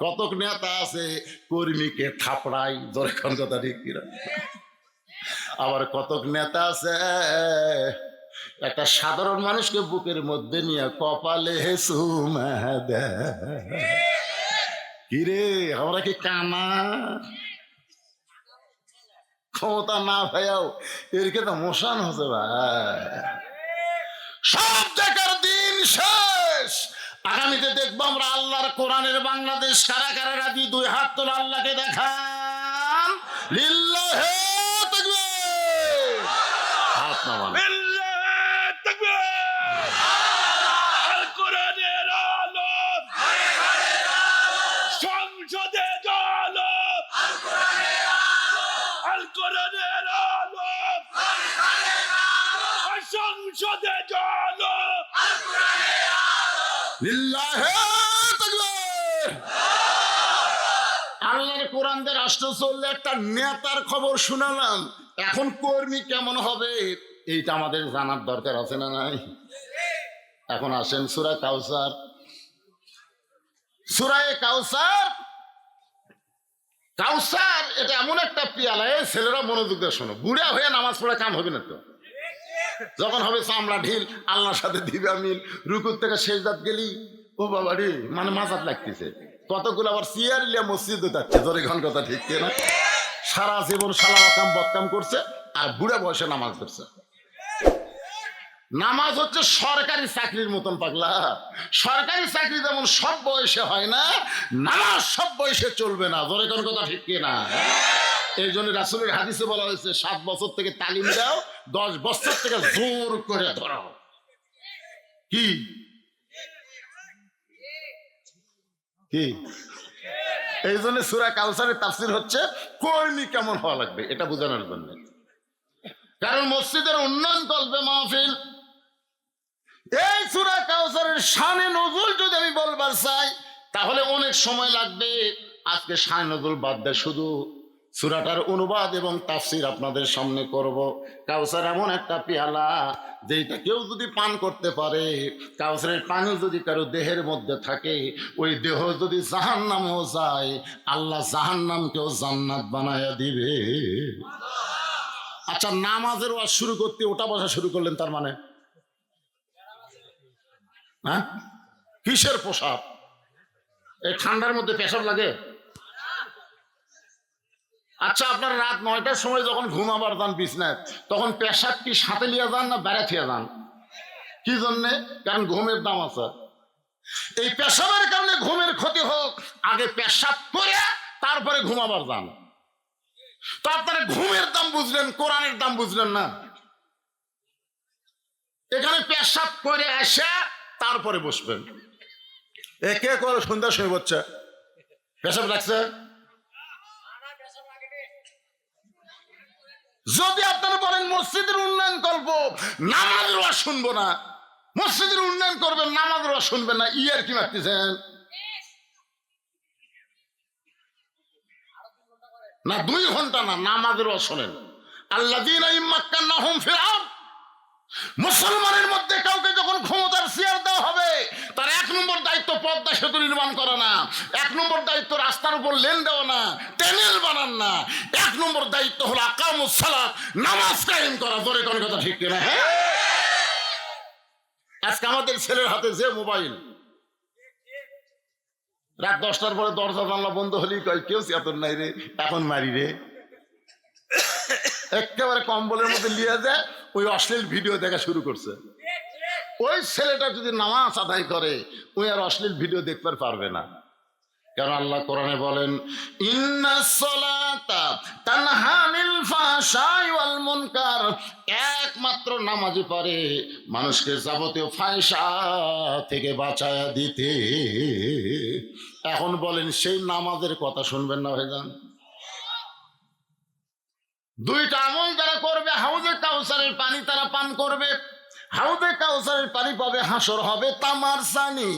কতক নেতা আছে কর্মীকে থাপড়াই, দরকার কথা ঠিক কিনা। আবার কতক নেতা আছে একটা সাধারণ মানুষকে বুকের মধ্যে নিয়ে কপালে চুমা দেয়। কিরে আমরা কি কানা? ক্ষমতা না ভাইয়াও এরকে তো মোশান হচ্ছে ভাই। সব জায়গার দিন শেষ। আগামীতে দেখবো আমরা আল্লাহর কোরআনের বাংলাদেশ। কারা কারা রাজি? দুই হাত তোলা, আল্লাহকে দেখান। লিল্লাহি তাকবীর। হাত নামান। আল্লাহর কোরআন দিয়ে রাষ্ট্র চললে একটা নেতার খবর শুনালাম। এখন কর্মী কেমন হবে এইটা আমাদের জানার দরকার আছে না নাই? এখন আসেন সূরা কাউসার। সূরা কাউসার, কাউসার এটা এমন একটা পিয়ালা, এই ছেলেরা মনোযোগ দিয়ে শোনো। বুড়া হয়ে নামাজ পড়ে কাম হবে না তো। যখন হবে চামড়া ঢিল, আল্লাহর সাথে দিবা মিল, রুকুর থেকে সেজদাত গেলি ও বাবা রে, মানে মাজাত লাগতেছে। কতগুলো আবার চেয়ার লিয়া মসজিদে যাচ্ছে, জোরে ঘন কথা ঠিক না? সারা জীবন সালা কাম বদকাম করছে আর বুড়া বয়সে নামাজ ধরছে। নামাজ হচ্ছে সরকারি চাকরির মতন পাগলা। সরকারি চাকরি যেমন সব বয়সে হয় না, নামাজ সব বয়সে চলবে না, জোরে কোন কথা ঠিক না? এই জন্য রাসূলের হাদিসে বলা হয়েছে 7 বছর থেকে তালিম দাও, 10 বছর থেকে জোর করে ধরাও। কি কি এই জন্য সূরা কাউসারের তাফসীর হচ্ছে কর্মী কেমন হওয়া লাগবে এটা বোঝানোর জন্য। কারণ মসজিদের উন্নয়ন করবে মাহফিল। এই সূরা কাউসারের শানে নজুল যদি আমি বলবার চাই তাহলে অনেক সময় লাগবে। আজকে শানে নজুল বাদ দেয়, শুধু সূরাটার অনুবাদ এবং তাফসীর আপনাদের সামনে করব। কাউসার এমন একটা পেয়ালা যেটা কেউ যদি পান করতে পারে, কাউসারের পানি যদি কারো দেহের মধ্যে থাকে, ওই দেহ যদি জাহান্নামেও যায়, আল্লাহ জাহান্নামকেও জান্নাত বানায়া দিবে। আচ্ছা, নামাজের ওয়াজ শুরু করতে ওটা বসা শুরু করলেন, তার মানে হ্যাঁ কিসের পোশাক? এই ঠান্ডার মধ্যে পেশাব লাগে? আচ্ছা, আপনার রাত 9টার সময় যখন ঘুমাবার যান বিছনায়, তখন পেশাব কি সাথে লিয়ে যান না বেড়া থিয়ে যান? কি জন্যে? কারণ ঘুমের দাম আছে। এই পেশাবের কারণে ঘুমের ক্ষতি হোক, আগে পেশাব করে তারপরে ঘুমাবার যান। তো আপনারা ঘুমের দাম বুঝলেন, কোরআনের দাম বুঝলেন না। এখানে পেশাব করে আসে তারপরে বসবেন। একে করে সন্ধ্যার সময় বসছে, পেশাব লাগছে। যদি আপনারা বলেন মসজিদের উন্নয়ন করব, নামাজের ওয়াজ শুনবো না, মসজিদের উন্নয়ন করবেন, নামাজের শুনবেন না, ইয়ার কি মারতেছেন না? 2 ঘন্টা না, নামাজেরও শোনেন। আল্লাযীনা ইম্মাক্কান্নাহুম ফিল আরদ, মুসলমানের মধ্যে কাউকে যখন ক্ষমতার চেয়ার দেওয়া হবে, তার 1 নম্বর দায়িত্ব পদ্মা সেতু নির্মাণ করা না, 1 নম্বর দায়িত্ব রাস্তার উপর লেন দেওয়া না, টানেল বানান না, 1 নম্বর দায়িত্ব হলো আকামুস সালাত, নামাজ কায়েম করা। জোরে কোন কথা ঠিক কিনা? হ্যাঁ, আজকে আমাদের ছেলের হাতে যে মোবাইল, রাত 10টার পরে দরজা জানলা বন্ধ হলেই কয় কেউ চেতন নাই রে, এখন মারি রে। একেবারে কম্বলের মধ্যে নিয়ে যায়, ওই অশ্লীল ভিডিও দেখা শুরু করছে। ওই ছেলেটা যদি নামাজ আদায় করে, ওই আর অশ্লীল ভিডিও দেখতে পারবে না। কারণ আল্লাহ কোরআনে বলেন, ইন্নাস সালাতা তানহা আনিল ফাহশাই ওয়াল মুনকার, একমাত্র নামাজই পারে মানুষকে যাবতীয় ফাহিশা থেকে বাঁচায়া দিতে। এখন বলেন, সেই নামাজের কথা শুনবেন না ভাইজান? 2টা আমল যারা করবে, হাউজে কাউসারের পানি তারা পান করবে, হাউজে কাউসারের পানি পাবে, হাসর হবে তামার সানি।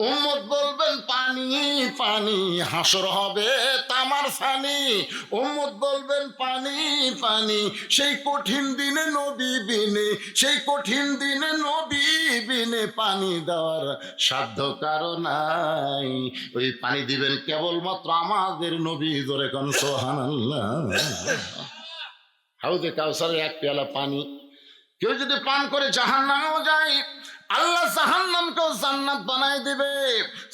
উম্মত বলবেন পানি পানি, হাসর হবে তামার সানি। উম্মত বলবেন পানি পানি, সেই কঠিন দিনে নবী বিনে, সেই কঠিন দিনে নবী বিনে পানি দেওয়ার সাধ্য কারো নাই। ওই পানি দিবেন কেবলমাত্র আমাদের নবী। জোরে কোন সুবহানাল্লাহ। হাউজে কাউসারের 1 পেয়ালা পানি কেউ যদি পান করে জাহান্নামেও যায়, আল্লাহ জাহান্নামকেও জান্নাত বানায় দিবে।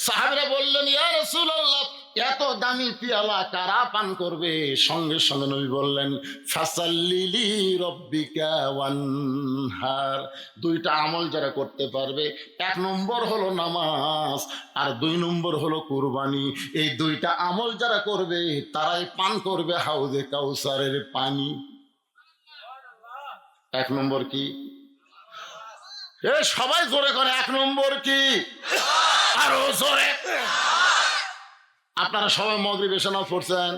সাহাবীরা বললেন, ইয়া রাসূলুল্লাহ, এত দামি পেয়ালা কারা পান করবে? সঙ্গে সঙ্গে নবী বললেন, ফাসাল্লিলি রব্বিকা ওয়ানহার। 2টা আমল যারা করতে পারবে, 1 নম্বর হলো নামাজ, আর 2 নম্বর হলো কুরবানি। এই 2টা আমল যারা করবে, তারাই পান করবে হাউজে কাউসারের পানি। 1 নম্বর কি? এ সবাই জোরে করে, 1 নম্বর কি? আরো জোরে। আপনারা সবাই মাগরিব এশা নামাজ পড়ছেন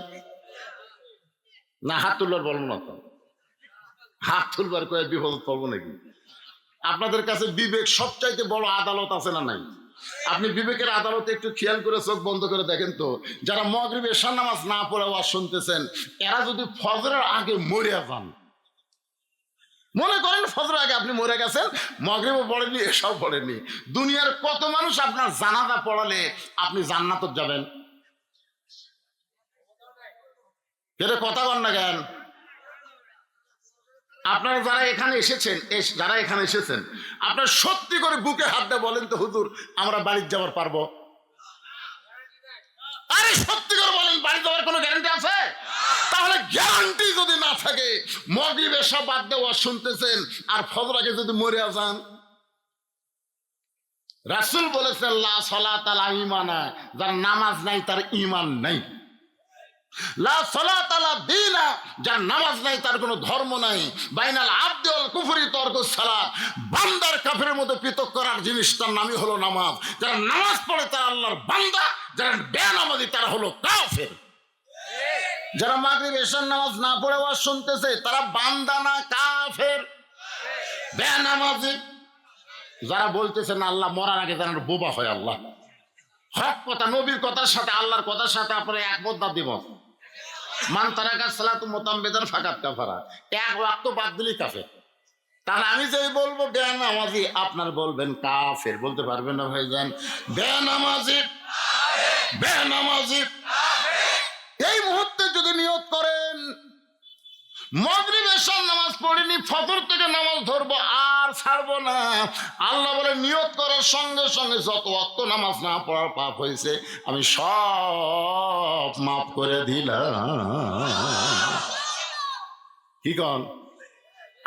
না? হাত তুলবার বলবো না তো, হাত তুলবার কয়ে বিপদ পড়বো নাকি? আপনাদের কাছে বিবেক সবচাইতে বড় আদালত আছে না নাই? আপনি বিবেকের আদালতে একটু খেয়াল করে চোখ বন্ধ করে দেখেন তো, যারা মাগরিব এশা নামাজ না পড়ে ওয়াজ শুনতেছেন, এরা যদি ফজরের আগে মরে যান, মনে করেন ফজরের আগে আপনি মরে গেছেন, মাগরিবও পড়েননি, এশাও পড়েননি, দুনিয়ার কত মানুষ আপনার জানাজা পড়ালে আপনি জান্নাতে যাবেন? এটা কথা বল না কেন? আপনারা যারা এখানে এসেছেন, আপনারা সত্যি করে বুকে হাত দিয়ে বলেন তো, হুজুর আমরা বাড়ি যাবার পারবো? আরে সত্যি করে বলেন, বাড়ি যাওয়ার কোনো গ্যারান্টি আছে? তাহলে গ্যারান্টি যদি না থাকে, মাগরিব এশা বাদ দিয়ে ওয়াজ শুনতেছেন, আর ফজর আগে যদি মরে যান। রাসূল বলেছেন, লা সালাতা লা ঈমানা, যার নামাজ নাই তার ঈমান নাই। লা সালাতা লা দীনা, যার নামাজ নাই তার কোনো ধর্ম নাই। বাইনাল আবদি ওয়াল কুফরি তারকুস সালাত, বান্দার কাফেরের মধ্যে পৃথক করার জিনিসটার নামই হলো নামাজ। যারা নামাজ পড়ে তারা আল্লাহর বান্দা, যারা বেনামাজি তারা হলো কাফের। যারা মাগরিব এশার নামাজ না পড়ে ওয়াজ শুনতেছে, তারা বান্দা না কাফের, বেনামাজি। যারা বলতেছেন আল্লাহ মরার আগে যেন বোবা হয়, আল্লাহ হক কথা, নবীর কথার সাথে আল্লাহর কথার সাথে আপনারা একমত না দ্বিমত? মান তারাকা সালাতু মুতাম্মিদান ফাকাত কাফারা, 1 ওয়াক্ত বাদ দিলেই কাফের। তাহলে আমি যদি বলবো বেনামাজি, আপনার বলবেন কাফের, বলতে পারবেন না ভাইজান? বেনামাজি, বেনামাজি। এই মুহূর্তে যদি নিয়ত করেন মাগরিব এশার নামাজ পড়িনি, ফজর থেকে নামাজ ধরবো আর ছাড়বো না, আল্লাহ বলে নিয়ত করার সঙ্গে সঙ্গে যত ওয়াক্ত নামাজ না পড়ার পাপ হয়েছে আমি সব মাফ করে দিলাম। কি কন?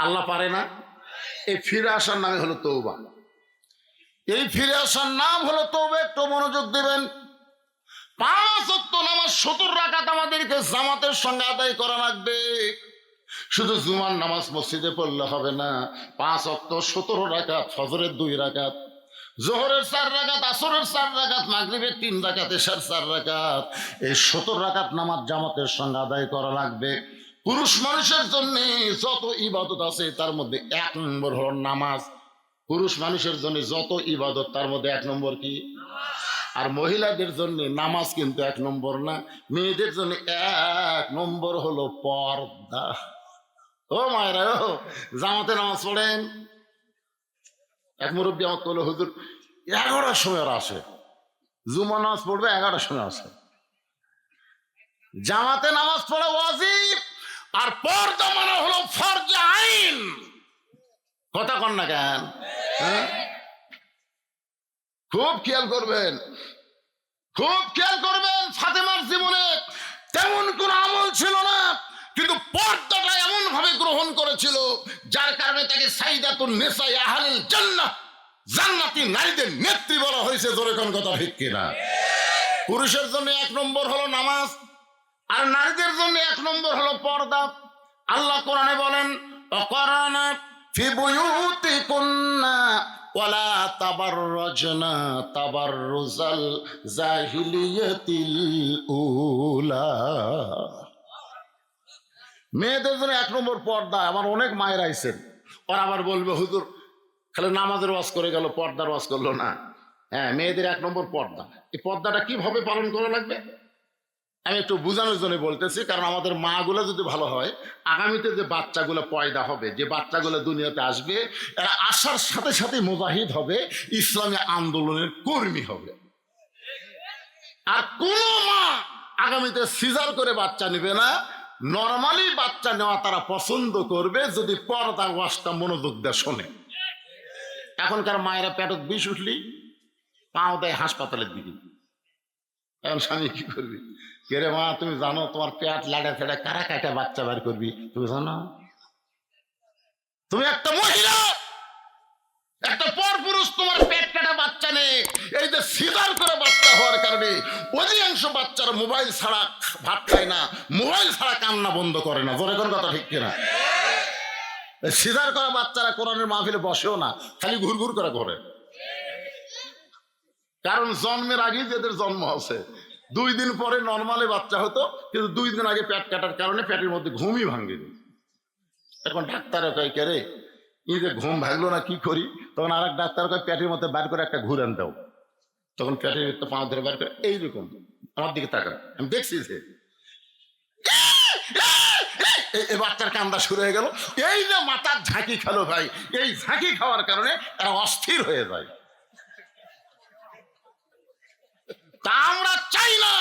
আল্লাহ পারে না? এই ফিরে আসার নামে হলো তওবা। এই ফিরে আসার নাম হলো তওবা। একটু মনোযোগ দিবেন। 5 ওয়াক্ত নামাজ 70 রাকাত আমাদেরকে জামাতের সঙ্গে আদায় করা লাগবে। শুধু জুমার নামাজ মসজিদে পড়লে হবে না, 5 ওয়াক্ত 17 রাকাত, ফজরের 2 রাকাত, জোহরের 4 রাকাত, আসরের 4 রাকাত, মাগরিবের 3 রাকাত, এশার 4 রাকাত, এই 70 রাকাত নামাজ জামাতের সঙ্গে আদায় করা লাগবে। পুরুষ মানুষের জন্য যত ইবাদত আছে তার মধ্যে 1 নম্বর হলো নামাজ। পুরুষ মানুষের জন্য যত ইবাদত তার মধ্যে 1 নম্বর কি? আর মহিলাদের জন্য নামাজ কিন্তু 1 নম্বর না, মেয়েদের জন্য 1 নম্বর হলো পর্দা। ও মায়েরা, ও জামাতে নামাজ পড়েন। এক মুরব্বী আমাকে বললো, হুজুর 11টার সময় ওরা আসে, জুমা নামাজ পড়বে 11টার সময় আসে। জামাতে নামাজ পড়া ওয়াজিব, আর পর্দা মানে হলো ফরজে আইন। কথা কন না কেন? হ্যাঁ, খুব খেয়াল করবেন, খুব খেয়াল করবেন। ফাতেমার জীবনে তেমন কোন আমল ছিল না, কিন্তু পর্দাটা এমন ভাবে গ্রহণ করেছিল যার কারণে তাকে সাইদাতুন নিসায়ে আহলিল জান্নাহ, জান্নাতি নারীদের নেত্রী বলা হয়েছে। জোরে কোন কথা ঠিক কিনা? পুরুষের জন্য 1 নম্বর হলো নামাজ, আর নারীদের জন্য 1 নম্বর হলো পর্দা। আল্লাহ কোরআনে বলেন, ওয়াকারনা ফি বুয়ুতিকুন্না ওয়ালা তাবাররাজনা তাবাররুজাল জাহিলিয়াতিল উলা। মেয়েদের জন্য 1 নম্বর পর্দা। আমার অনেক মায়ের আইছেন, ওরা আবার বলবে, হুজুর খালি নামাজের ওয়াজ করে গেল, পর্দার ওয়াজ করলো না। হ্যাঁ, মেয়েদের 1 নম্বর পর্দা। এই পর্দাটা কিভাবে পালন করা লাগবে আমি একটু বোঝানোর জন্য বলতেছি, কারণ আমাদের মা গুলো যদি ভালো হয়, আগামীতে যে বাচ্চাগুলো পয়দা হবে, যে বাচ্চাগুলো দুনিয়াতে আসবে, এরা আসার সাথে সাথে মুজাহিদ হবে, ইসলামী আন্দোলনের কর্মী হবে। আর কোন মা আগামীতে সিজার করে বাচ্চা নেবে না, নরমালি বাচ্চা নেওয়া তারা পছন্দ করবে যদি পর্দা ওয়াজটা মনোযোগ দিয়ে শোনে। এখনকার মায়েরা পেটত বিষ উঠলি পাও দেয় হাসপাতালের দিকে। এখন স্বামী কি করবি? কে মা, তুমি জানো তোমার পেট লাড়া ফেড়ে কারা কাটা বাচ্চা বের করবি? তুমি জানো? তুমি একটা মহিলা, একটা পরপুরুষ, তোমার পেট কাটা বাচ্চা নেই। এই যে সিজার করে বাচ্চা হওয়ার কারণে অধিকাংশ বাচ্চারা মোবাইল ছাড়া ভাত খায় না, মোবাইল ছাড়া কান্না বন্ধ করে না। জোরে কোন কথা ঠিক কিনা? সিজার করা বাচ্চারা কোরআনের মাহফিলে বসেও না, খালি ঘুরঘুর করে ঘরে। কারণ জন্মের আগেই যাদের জন্ম আছে, 2 দিন পরে নর্মালে বাচ্চা হতো, কিন্তু 2 দিন আগে পেট কাটার কারণে পেটের মধ্যে ঘুমই ভাঙেনি। এখন ডাক্তার কয়, কে রে এই যে ঘুম ভাঙলো না, কি করি? তখন আর এক ডাক্তার কয়, পেটের মধ্যে বার করে একটা ঘুরান দাও। তখন পেটের ভিতরে পা ধরে বার করে এইরকম আমার দিকে তাকান, আমি দেখছি যে এই বাচ্চার কান্দা শুরু হয়ে গেল। এই যে মাথার ঝাঁকি খেলো ভাই, এই ঝাঁকি খাওয়ার কারণে এরা অস্থির হয়ে যায়। তা আমরা চাই না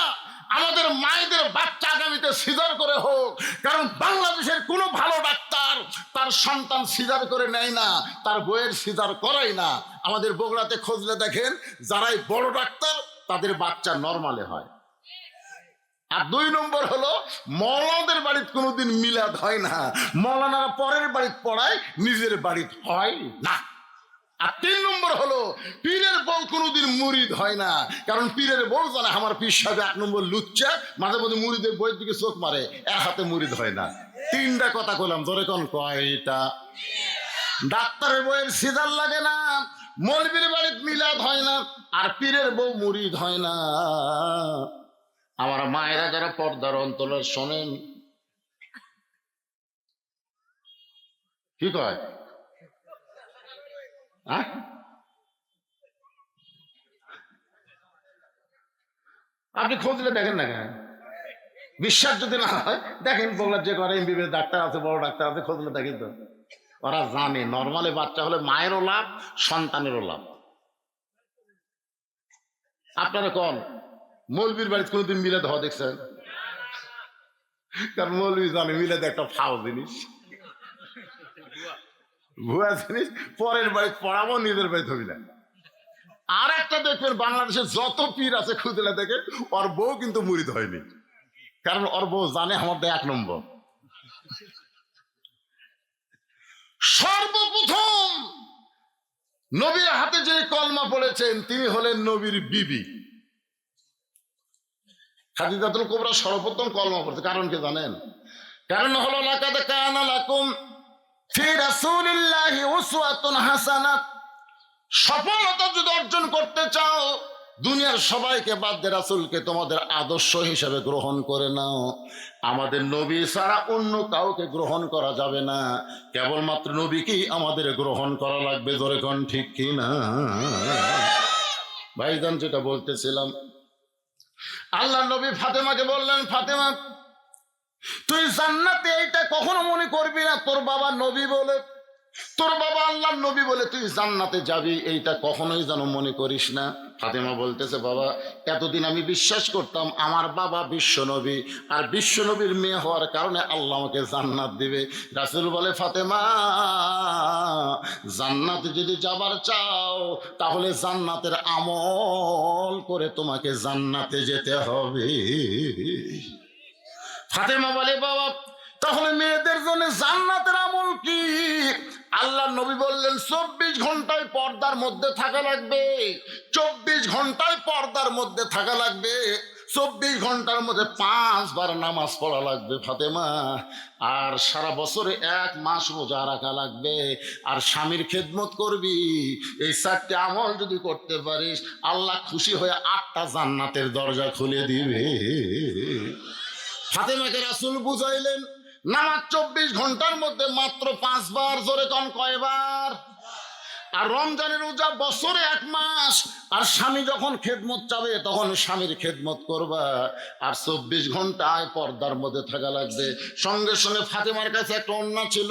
আমাদের মায়েদের বাচ্চা আগামীতে সিজার করে হোক, কারণ বাংলাদেশের কোনো ভালো ডাক্তার তার সন্তান সিজার করে নেয় না, তার বইয়ের সিজার করাই না। আমাদের বগুড়াতে খুঁজলে দেখেন, যারাই বড় ডাক্তার তাদের বাচ্চা নরমালে হয়। আর 2 নম্বর হলো, মৌলানাদের বাড়িতে কোনোদিন মিলাদ হয় না, মৌলানারা পরের বাড়িতে পড়ায়, নিজের বাড়িতে হয় না। আর 3 নম্বর হলো, পীরের বউ কোনোদিন মুরিদ হয় না, কারণ পীরের বউ জানে আমার পীর সাহেব 1 নম্বর লুচ্চা, মাঝে মাঝে মুরিদের বইয়ের দিকে চোখ মারে, এর হাতে মুরিদ হয় না। 3টা কথা কইলাম, জোরে কোন কয়টা? ডাক্তারের বইয়ের সিজার লাগে না, মৌলবীর বাড়িতে মিলাদ হয় না, আর পীরের বউ মুরিদ হয় না। আমার মায়েরা যারা পর্দার অন্তরে শোনেন, কি কয়? আপনি খুঁজলে দেখেন না কেন? বিশ্বাস যদি না হয় দেখেন, বগুড়ার যে করে এমবিবিএস ডাক্তার আছে, বড় ডাক্তার আছে, খুঁজলে দেখেন তো। ওরা জানে নর্মালি বাচ্চা হলে মায়েরও লাভ, সন্তানেরও লাভ। আপনারা কোন মৌলবীর বাড়িতে কোনোদিন মিলাদ হওয়া দেখছেন? কারণ মৌলবী জানে মিলাদ একটা ফাও জিনিস, ভুয়া জিনিস, পরের বাড়িতে পড়াবো, নিজের বাড়িতে হবি না। আর একটা দেখবেন, বাংলাদেশের যত পীর আছে খুঁজলে দেখে ওর বউ কিন্তু মুরিদ হয়নি, কারণ ওর বউ জানে আমার 1 নম্বর। সর্বপ্রথম নবীর হাতে যে কলমা পড়েছেন তিনি হলেন নবীর বিবি খাদিজাতুল কুবরা। সর্বপ্রথম কলমা পড়ছে, কারণ কি জানেন? কারণ হলো, লাকাদ কানা লাকুম ফি রাসূলিল্লাহি উসওয়াতুন হাসানাহ। সফলতা যদি অর্জন করতে চাও দুনিয়ার সবাইকে বাদ দিয়ে রাসূলকে তোমাদের আদর্শ হিসেবে গ্রহণ করে নাও। আমাদের নবী ছাড়া অন্য কাউকে গ্রহণ করা যাবে না, কেবলমাত্র নবীকেই আমাদের গ্রহণ করা লাগবে। জোরে কোন ঠিক কি না? ভাইজান, যেটা বলতেছিলাম, আল্লাহ নবী ফাতেমাকে বললেন, ফাতেমা তুই জান্নাতে এইটা কখনো মনে করবি না তোর বাবা নবী বলে, তোর বাবা আল্লাহর নবী বলে তুই জান্নাতে যাবি, এইটা কখনোই যেন মনে করিস না। ফাতেমা বলতেছে, বাবা এতদিন আমি বিশ্বাস করতাম আমার বাবা বিশ্ব নবী, আর বিশ্ব নবীর মেয়ে হওয়ার কারণে আল্লাহ আমাকে জান্নাত দিবে। রাসূল বলে, ফাতেমা জান্নাতে যদি যাবার চাও তাহলে জান্নাতের আমল করে তোমাকে জান্নাতে যেতে হবে। ফাতেমা বলে, বাবা তাহলে মেয়েদের জন্য জান্নাতের আমল কি? আল্লাহ নবী বললেন, 24 ঘন্টায় পর্দার মধ্যে থাকা লাগবে, 24 ঘন্টায় পর্দার মধ্যে থাকা লাগবে, 24 ঘন্টার মধ্যে 5 বার নামাজ পড়া লাগবে ফাতেমা, আর সারা বছরে 1 মাস রোজা রাখা লাগবে, আর স্বামীর খেদমত করবি। এই 4টে আমল যদি করতে পারিস আল্লাহ খুশি হয়ে 8টা জান্নাতের দরজা খুলে দিবে। ফাতেমাকে রাসূল বুঝাইলেন, নামাজ 24 ঘন্টার মধ্যে মাত্র 5 বার। জোরে কোন কয়বার? আর রমজানের রোজা বছরে 1 মাস। আর স্বামী যখন খেদমত চাবে তখন স্বামীর খেদমত করবা, আর 24 ঘন্টায় পর্দার মধ্যে থাকা লাগবে। সঙ্গে সঙ্গে ফাতেমার কাছে একটা ওড়না ছিল,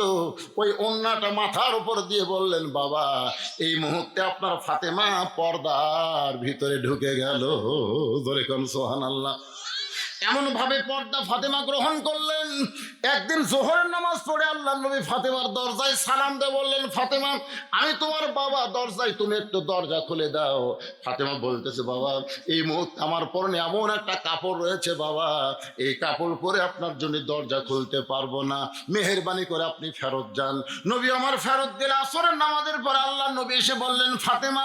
ওই ওড়নাটা মাথার উপর দিয়ে বললেন, বাবা এই মুহূর্তে আপনার ফাতেমা পর্দার ভিতরে ঢুকে গেল। ধরে কোন সুবহানাল্লাহ। এমন ভাবে পর্দা ফাতেমা গ্রহণ করলেন। একদিন জোহরের নামাজ পড়ে আল্লাহ নবী ফাতেমার দরজায় সালাম দিয়ে বললেন, ফাতেমা আমি তোমার বাবা, দরজায় তুমি একটু দরজা খুলে দাও। ফাতেমা বলতেছে, বাবা এই মুহূর্তে আমার পরনে এমন একটা কাপড় রয়েছে বাবা, এই কাপড় পরে আপনার জন্য দরজা খুলতে পারবো না, মেহেরবানি করে আপনি ফেরত যান। নবী আমার ফেরত দিলে আসরের নামাজের পরে আল্লাহ নবী এসে বললেন, ফাতেমা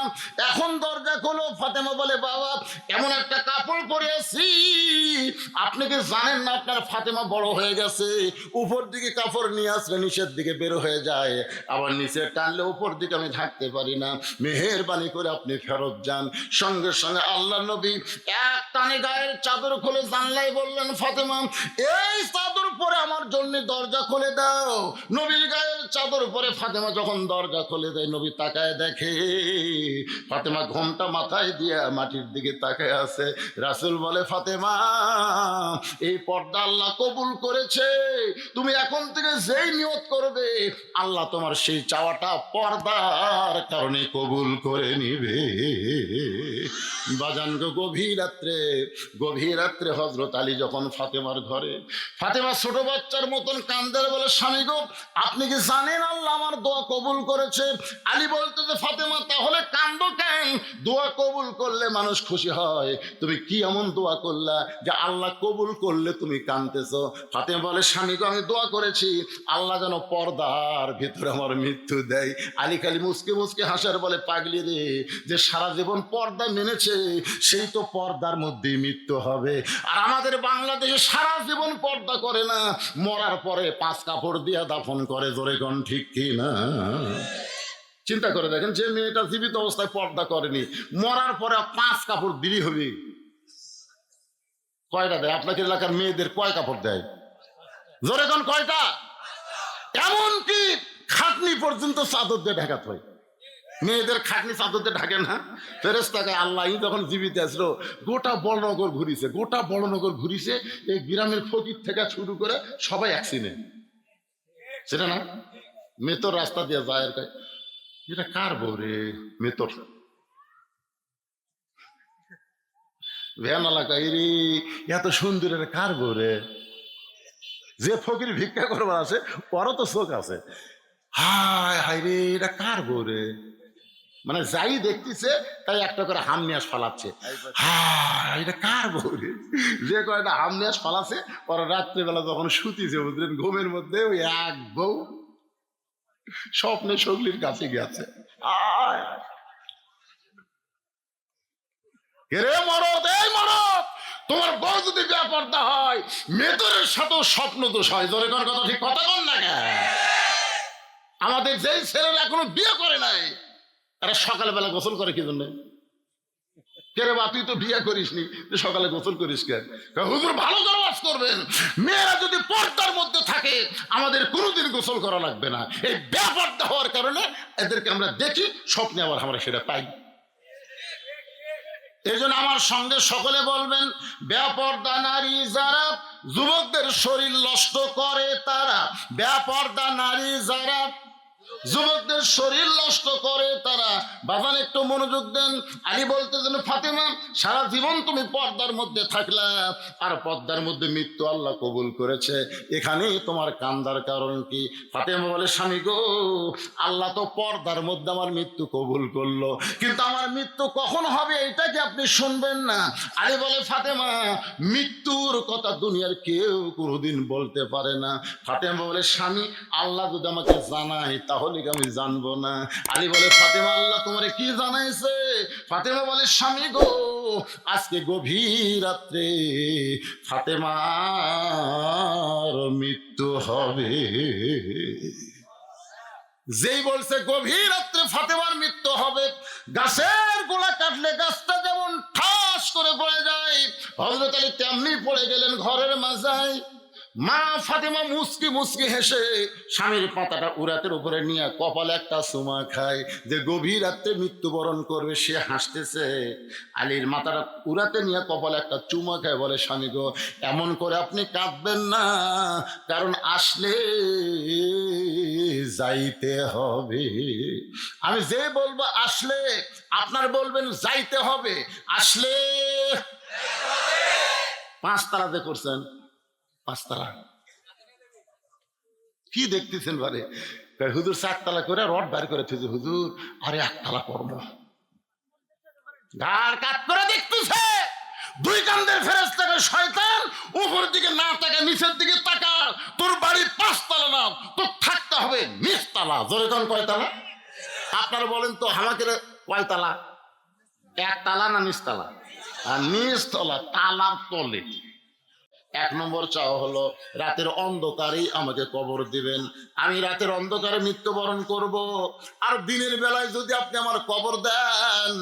এখন দরজা খোলো। ফাতেমা বলে, বাবা এমন একটা কাপড় পরেছি আপনি কি জানেন না আপনার ফাতেমা বড় হয়ে গেছে, উপর দিকে কাপড় নিয়ে আসলে নিচের দিকে বের হয়ে যায়, আবার নিচে টানলে উপর দিকে আমি থাকতে পারি না, মেহেরবানি করে আপনি ফেরত যান। সঙ্গে সঙ্গে আল্লাহ নবী এক টানে গায়ের চাদর খুলে জানলাই বললেন, ফাতেমা এই চাদর পরে আমার জন্য দরজা খুলে দাও। নবীর গায়ের চাদর পরে ফাতেমা যখন দরজা খুলে দেয়, নবী তাকায় দেখে ফাতেমা ঘোমটা মাথায় দিয়ে মাটির দিকে তাকায় আছে। রাসূল বলে, ফাতেমা এই পর্দা আল্লাহ কবুল করেছে, তুমি এখন থেকে যেই নিয়ত করবে আল্লাহ তোমার সেই চাওয়াটা পর্দার কারণে কবুল করে নিবে। বাজান গো, গভীর রাত্রে হযরত আলী যখন ফাতেমার ঘরে, ফাতেমা ছোট বাচ্চার মতন কান্দে, বলে, স্বামী গো আপনি কি জানেন আল্লাহ আমার দোয়া কবুল করেছে? আলী বলতে যে, ফাতেমা তাহলে কান্দো কেন? দোয়া কবুল করলে মানুষ খুশি হয়, তুমি কি এমন দোয়া করলা যে আল্লাহ কবুল করলে তুমি কাঁদতেছো? ফাতেমা বলে, স্বামী গো আমি দোয়া করেছি আল্লাহ যেন পর্দার ভিতরে আমার মৃত্যু দেয়। আলী খালি মুসকে মুসকে হাসার বলে, পাগলি রে, যে সারা জীবন পর্দা মেনেছে সেই তো পর্দার মধ্যেই মৃত্যু হবে। আর আমাদের বাংলাদেশে সারা জীবন পর্দা করে না, মরার পরে 5 কাপড় দিয়া দাফন করে। জোরে কোন ঠিক কি না? চিন্তা করে দেখেন, যে মেয়েটা জীবিত অবস্থায় পর্দা করেনি, মরার পরে 5 কাপড় বিলি হবে। কয়টা দেয় আপনাদের এলাকার মেয়েদের? কয় কাপড় দেয়? জোরে কোন কয়টা? এমনকি খাটনি পর্যন্ত চাদর দিয়ে ঢাকাতে হয়। মেয়েদের খাটনি চাদর দিয়ে ঢাকে না? ফেরেশতাকে আল্লাহ যখন জীবিত আসলো গোটা বড়নগর ঘুরিছে, এই গ্রামের ফকির থেকে শুরু করে সবাই অ্যাক্সিডেন্ট। সেটা না মেতর রাস্তা দিয়ে যায়, এটা কার বউ রে? মেতর ভ্যান এলাকা, রে এত সুন্দরের কার বউ রে? যে ফকির ভিক্ষা করবার আছে ওরও তো চোখ আছে। হায় হায় রে, এটা কার বউ রে? মানে যাই দেখতেছে তাই একটা করে হামনিয়াস ফালাচ্ছে। হায় এটা কার বউ রে? যে কয়টা হামনিয়াস ফালাচ্ছে ওরা রাত্রিবেলা যখন শুতিছে বুঝলেন, ঘুমের মধ্যে ওই এক বউ স্বপ্নে সগলির কাছে গেছে। রে মরদ, এই মরদ, তোমার বউ যদি বেপর্দা হয় মেতরের সাথেও স্বপ্ন দোষ হয়। জোরে কোন কথা ঠিক কথা কোন না? আমাদের যেই ছেলেরা এখনো বিয়ে করে নাই, এরা সকালবেলা গোসল করে কি জন্য? কেরে বা তুই তো বিয়ে করিসনি, তুই সকালে গোসল করিস কেন? হুজুর ভালো করে ওয়াজ করবেন, মেয়েরা যদি পর্দার মধ্যে থাকে আমাদের কোনোদিন গোসল করা লাগবে না। এই বেপর্দা হওয়ার কারণে এদেরকে আমরা দেখি, স্বপ্নে আবার আমরা সেটা পাই। এই জন্য আমার সঙ্গে সকলে বলবেন, বেপর্দা নারী যারা যুবকদের শরীর নষ্ট করে তারা, বেপর্দা নারী যারা যুবকদের শরীর নষ্ট করে তারা। বাবান একটু মনোযোগ দেন। আলী বলতেছেন, ফাতেমা সারা জীবন তুমি পর্দার মধ্যে থাকলা, আর পর্দার মধ্যে মৃত্যু আল্লাহ কবুল করেছে, এখানেই তোমার কান্দার কারণ কি? ফাতেমা বলে, স্বামী গো, আল্লাহ তো পর্দার মধ্যে আমার মৃত্যু কবুল করলো, কিন্তু আমার মৃত্যু কখন হবে এটা কি আপনি শুনবেন না? আলী বলে, ফাতেমা মৃত্যুর কথা দুনিয়ার কেউ কোনোদিন বলতে পারে না। ফাতেমা বলে, স্বামী আল্লাহ যদি আমাকে জানায় তাহলে আমি জানবো না। আলী বলে, ফাতেমা আল্লাহ তোমারে কি জানাইছে? ফাতেমা বলে, স্বামী গো, আজকে গভীর রাত্রে ফাতেমার মৃত্যু হবে। যেই বলছে গভীর রাত্রে ফাতেমার মৃত্যু হবে, গাছের গোড়া কাটলে গাছটা যেমন ঠাস করে পড়ে যায়, হযরত আলী তেমনি পড়ে গেলেন ঘরের মাঝায়। মা ফাতেমা মুচকি মুচকি হেসে স্বামীর পাতাটা উরাতের উপরে নিয়ে কপালে একটা চুমা খায়, যে গভীর রাত্রে মৃত্যুবরণ করবে সে হাসতেছে। আলীর মাথাটা উরাতে নিয়ে কপালে একটা চুমা খায়, বলে, স্বামী গো, এমন করে আপনি কাঁদবেন না, কারণ আসলে যাইতে হবে। আমি যে বলবো আসলে, আপনার বলবেন যাইতে হবে। আসলে 5 তালাতে করছেন, 5 তালা কি দেখতেছেন? বারে হুজুর 4 তালা করে রড বার করে থুজু, হুজুর আরে 1 তালা করবো। গার কাট করে দেখতেছে, 2 কান্দের ফেরেশতাকে, শয়তান উপর দিকে না তাকা, নিচের দিকে তাকা, তোর বাড়ি 5 তালা না, তোর থাকতে হবে 20 তালা। জোরে কোন কয় তালা? আপনারা বলেন তো আমাকে, কয় তালা? 1 তালা না 20 তালা? আর 20 তলা, তালার তলে। 1 নম্বর চাওয়া হলো, রাতের অন্ধকারেই আমাকে কবর দিবেন, আমি রাতের অন্ধকারে মৃত্যুবরণ করব। আর দিনের বেলায় যদি আপনি আমার কবর দেন,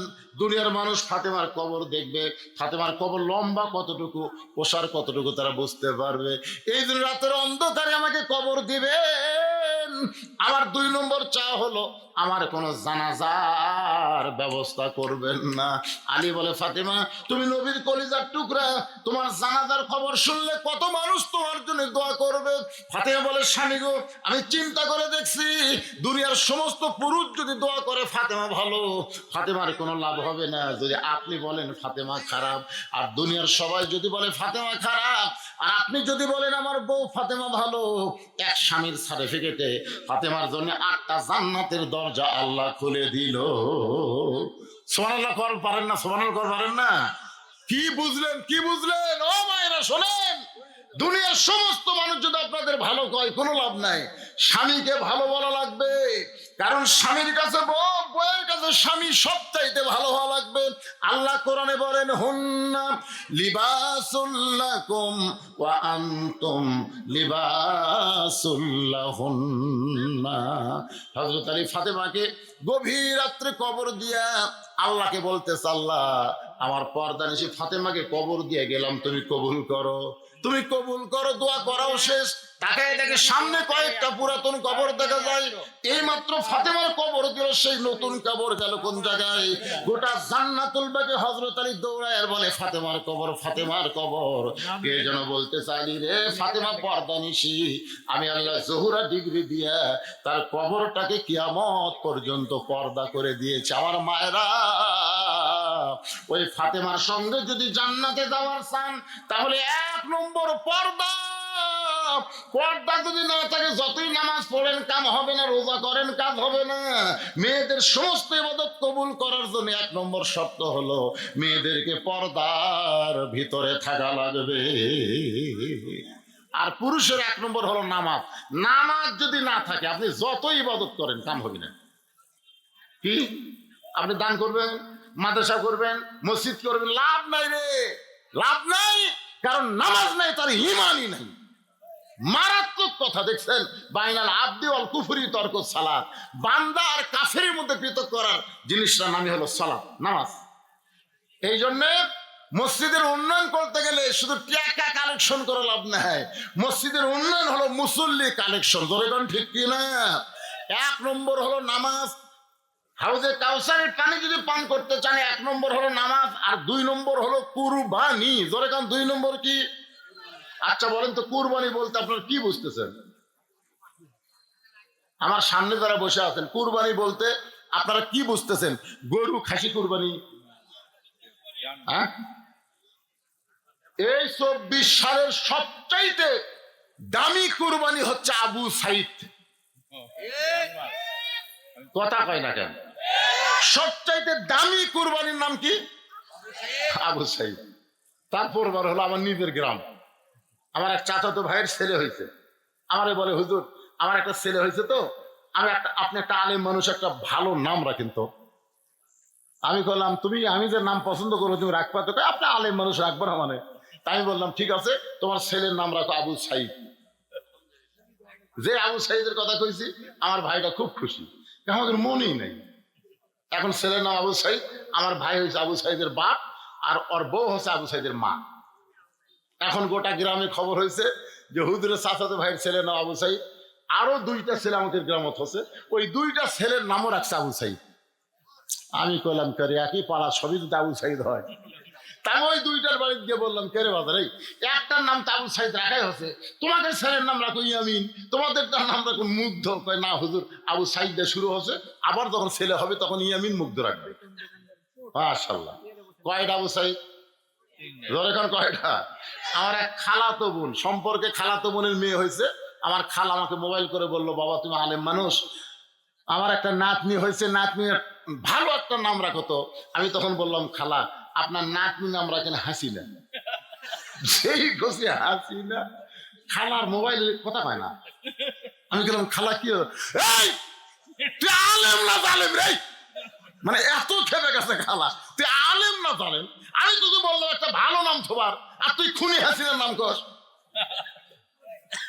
দুনিয়ার মানুষ ফাতেমার কবর দেখবে, ফাতেমার কবর লম্বা কতটুকু, প্রসার কতটুকু তারা বুঝতে পারবে। এই জন্য রাতের অন্ধকারে আমাকে কবর দিবেন। আমার 2 নম্বর চাওয়া হলো, আমার কোনো জানাজার ব্যবস্থা করবেন না। আলী বলে, ফাতেমা তুমি নবীর কলিজার টুকরা, তোমার জানাজার খবর শুনলে কত মানুষ তোমার জন্য দোয়া করবে। ফাতেমা বলে, স্বামী গো, আমি চিন্তা করে দেখছি, দুনিয়ার সমস্ত পুরুষ যদি দোয়া করে ফাতেমা ভালো, ফাতেমার কোনো লাভ হবে না। যদি আপনি বলেন ফাতেমা খারাপ, আর দুনিয়ার সবাই যদি বলে ফাতেমা খারাপ, আর আপনি যদি বলেন আমার বউ ফাতেমা ভালো, এক স্বামীর সার্টিফিকেটে ফাতেমার জন্য 8টা জান্নাতের দরজা আল্লাহ খুলে দিল। সুবহানাল্লাহ কর পারেন না? সুবহানাল্লাহ কর পারেন না? কি বুঝলেন? কি বুঝলেন? ও মায়েরা শোনেন, দুনিয়ার সমস্ত মানুষ যদি আপনাদের ভালো কয় কোনো লাভ নাই, স্বামীকে ভালো বলা লাগবে। কারণ স্বামীর কাছে বউ, বউয়ের কাছে স্বামী সবচাইতে ভালো হওয়া লাগবে। আল্লাহ কোরআনে বলেন, হুন্না লিবাসুল লাকুম ওয়া আনতুম লিবাসুল লাহুন্না। হযরত আলী ফাতেমাকে গভীর রাত্রে কবর দিয়া আল্লাহকে বলতেছে, আল্লাহ আমার পর্দানিশী ফাতেমাকে কবর দিয়ে গেলাম, তুমি কবুল করো, তুমি কবুল করো। দোয়া করাও শেষ, তাকায় দেখে সামনে কয়েকটা পুরাতন কবর দেখা যায়। এই মাত্র ফাতেমার কবর দিল, সেই নতুন কবর গেল কোন জায়গায়? গোটা জান্নাতুল বাকি। হযরত আলী দৌড়ায় আর বলে, ফাতেমার কবর, ফাতেমার কবর। কে যেন বলতে চাইলি, রে ফাতেমা পর্দানিশী, আমি আল্লাহ জহুরা ডিগ্রি দিয়া তার কবরটাকে কিয়ামত পর্যন্ত পর্দা করে দিয়েছে। আমার মায়েরা, ওই ফাতেমার সঙ্গে যদি জান্নাতে যাওয়ার চান, তাহলে 1 নম্বর পর্দা। পর্দা যদি না থাকে, যতই নামাজ পড়েন কাম হবে না, রোজা করেন কাজ হবে না। মেয়েদের সমস্ত ইবাদত কবুল করার জন্য 1 নম্বর শর্ত হলো, মেয়েদেরকে পর্দার ভিতরে থাকা লাগবে। আর পুরুষের 1 নম্বর হলো নামাজ। নামাজ যদি না থাকে, আপনি যতই ইবাদত করেন কাম হবে না। কি আপনি দান করবেন, মাদ্রাসা করবেন, মসজিদ করবেন, লাভ নাই রে, লাভ নাই। কারণ নামাজ নাই, তার ঈমানই নাই। মারাত্মক কথা। দেখছেন, বাইনাল আবদি ওয়াল কুফরি তরক সালাত, বান্দা আর কাফেরের মধ্যে পৃথক করার জিনিসটার নামই হলো সালাত, নামাজ। এই জন্যে মসজিদের উন্নয়ন করতে গেলে শুধু টাকা কালেকশন করে লাভ নাই। মসজিদের উন্নয়ন হলো মুসল্লি কালেকশন। ধরে কোন ঠিক কিনা? 1 নম্বর হলো নামাজ। হাউজে কাউসারের পানি যদি পান করতে চান 1 নম্বর হলো নামাজ, আর 2 নম্বর হলো কুরবানি। ধরে কোন 2 নম্বর কি? আচ্ছা বলেন তো, কুরবানি বলতে আপনারা কি বুঝতেছেন? আমার সামনে যারা বসে আছেন, কুরবানি বলতে আপনারা কি বুঝতেছেন? গরু, খাসি কুরবানি? হ্যাঁ, এই 24 সালের সবচাইতে দামি কুরবানি হচ্ছে আবু সাইদ। কথা কয় না কেন? সবচাইতে দামি কুরবানির নাম কি? আবু সাইদ। তারপর হলো আমার নিজের গ্রাম। আমার এক চাচাতো ভাইয়ের ছেলে হয়েছে, আমারে বলে, হুজুর আমার একটা ছেলে হয়েছে তো আপনি একটা আলেম মানুষ, একটা ভালো নাম রাখেন তো। আমি বললাম, আমি যে নাম পছন্দ করবো তুমি রাখবা তো? আপনি আলেম মানুষ, রাখবো না মানে? তাই আমি বললাম, ঠিক আছে, তোমার ছেলের নাম রাখো আবু সাইদ। যে আবু সাইদের কথা কইছি আমার ভাইটা খুব খুশি, আমাদের মনেই নেই। এখন ছেলের নাম আবু সাইদ, আমার ভাই হয়েছে আবু সাইদের বাপ, আর ওর বউ হচ্ছে আবু সাইদের মা। এখন গোটা গ্রামে খবর হয়েছে যে হুজুরের চাচাতো ভাইয়ের ছেলের নাম আবু সাইদ, আরো 2টা ছেলে আমাদের গ্রামত হচ্ছে, ওই 2টা ছেলের নামও রাখছে আবু সাইদ। আমি কইলাম, করে একই পাড়া, সবই যদি আবু সাইদ হয়। তাই ওই 2টার বাড়ি গিয়ে বললাম, কেরে বাজার, এই একটার নাম তো আবু সাইদ রাখাই হচ্ছে, তোমাদের ছেলের নাম রাখো ইয়ামিন, তোমাদের নাম রাখো মুগ্ধ। কয় না হুজুর, আবু সাইদ দিয়ে শুরু হচ্ছে, আবার যখন ছেলে হবে তখন ইয়ামিন মুগ্ধ রাখবে। মাশাআল্লাহ। কয়টা আবু সাইদ? এখন কয়টা? আমার এক খালাতো বোন, সম্পর্কে খালাতো বোনের মেয়ে হয়েছে। আমার খালা আমাকে মোবাইল করে বললো, বাবা তুমি আলেম মানুষ, আমার একটা নাতনি হয়েছে, নাতনির ভালো একটা নাম রাখো তো। আমি তখন বললাম, খালা আপনার নাতনি নাম রাখেন হাসিনা। সেই খুশি হাসিনা। খালার মোবাইলে কথা পায় না। আমি বললাম, খালা কি তুই আলেম না জালেম রে? মানে এত খেপে গেছে খালা, তুই আলেম না জালেম? আমি তোকে বললাম একটা ভালো নাম থবার, আর তুই খুনি হাসিনার নাম কর।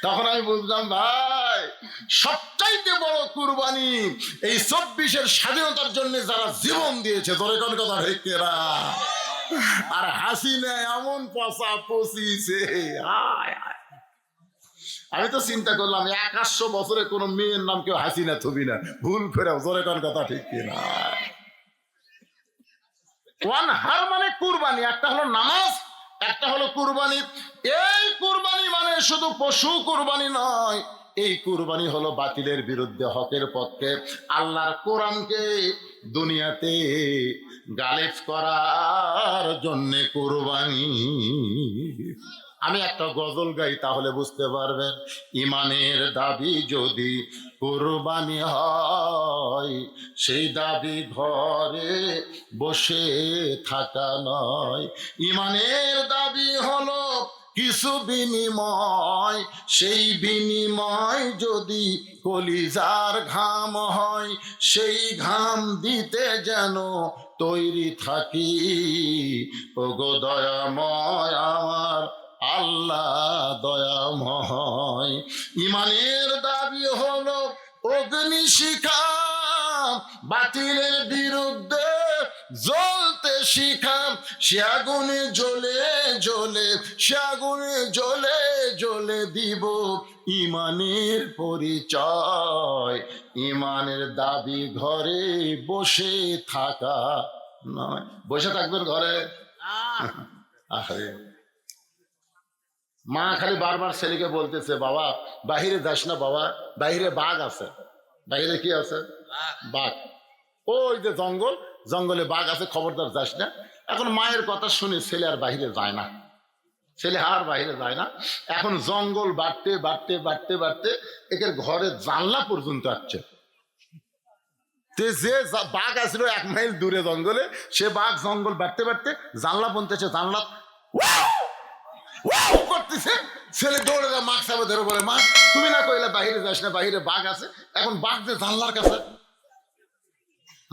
তখন আমি বুঝলাম, ভাই সবচাইতে বড় কুরবানি এই 24-এর স্বাধীনতার জন্য যারা জীবন দিয়েছে, তোর কোন কথা হেকেরা। আর হাসিনা এমন পচা পচিছে। আমি তো চিন্তা করলাম 100 বছরে কোন মেয়ের নাম কেউ হাসিনা থবি না, ভুল করে। জোরে কোন কথা ঠিক কিনা? ওয়ান হার মানে কুরবানি, একটা হলো নামাজ, একটা হলো কুরবানি। এই কুরবানি মানে শুধু পশু কুরবানি নয়, এই কুরবানি হলো বাতিলের বিরুদ্ধে হকের পক্ষে আল্লাহর কোরআনকে দুনিয়াতে গালিব করার জন্যে কুরবানি। আমি একটা গজল গাই তাহলে বুঝতে পারবেন। ইমানের দাবি যদি কুরবানি হয়, সেই দাবি ঘরে বসে থাকা নয়। ইমানের দাবি হলো কিছু বিনিময়, সেই বিনিময় যদি কলিজার ঘাম হয়, সেই ঘাম দিতে যেন তৈরি থাকি। ওগো দয়াময় আমার আল্লাহ দয়াময়। ইমানের দাবি হলো অগ্নিশিখা, বাতিলের বিরুদ্ধে জ্বলতে শিখা। সে আগুনে জ্বলে জ্বলে, সে আগুনে জ্বলে জ্বলে দিব ইমানের পরিচয়। ইমানের দাবি ঘরে বসে থাকা নয়। বসে থাকবেন ঘরে? আরে মা খালি বারবার ছেলেকে বলতেছে, বাবা বাহিরে যাস না, বাবা বাহিরে বাঘ আছে। বাহিরে কি আছে? বাঘ। ওই যে জঙ্গল, জঙ্গলে বাঘ আছে, খবরদার যাস না। এখন মায়ের কথা শুনে ছেলে আর বাহিরে যায় না, ছেলে আর বাহিরে যায় না। এখন জঙ্গল বাড়তে বাড়তে বাড়তে বাড়তে একের ঘরের জানলা পর্যন্ত আসছে। যে বাঘ আসলো 1 মাইল দূরে জঙ্গলে, সে বাঘ জঙ্গল বাড়তে বাড়তে জানলা পৌঁছেছে। জানলা করতেছে, ছেলে দৌড়ে মাছ সাবে ধরে বলে, মা তুমি না কইলে বাহিরে যাস না, বাহিরে বাঘ আছে। এখন বাঘ যে জানলার কাছে।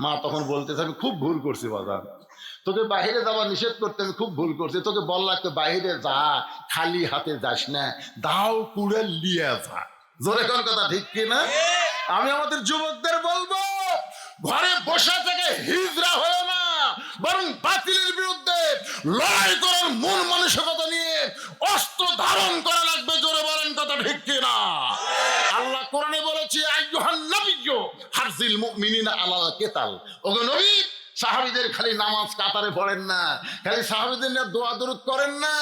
মা তখন বলতেছে, আমি খুব ভুল করছি বাজার, তোকে বাহিরে যাওয়া নিষেধ করতে আমি খুব ভুল করছি। তোকে বললাম তো বাহিরে যা, খালি হাতে যাস না, দাও কুড়ে লিয়ে যা। জোরে কোন কথা ঠিক কিনা? আমি আমাদের যুবকদের বলবো, ঘরে বসে থেকে হিজরা হয়ে না, বরং বাতিলের বিরুদ্ধে লড়াই করার মন মানসিকতা নিয়ে অস্ত্র ধারণ করা লাগবে। জোরে বলেন কথা ঠিক কিনা? আল্লাহ কোরআনে বলেছে আইয়ুহান নাবিয়্যু হারজিল মুমিনিনা আলাল কিতাল। ওগো নবী, সাহাবীদের খালি নামাজ কাতারে পড়েন না, খালি সাহাবীদের নিয়ে দোয়া দরুদ করেন না,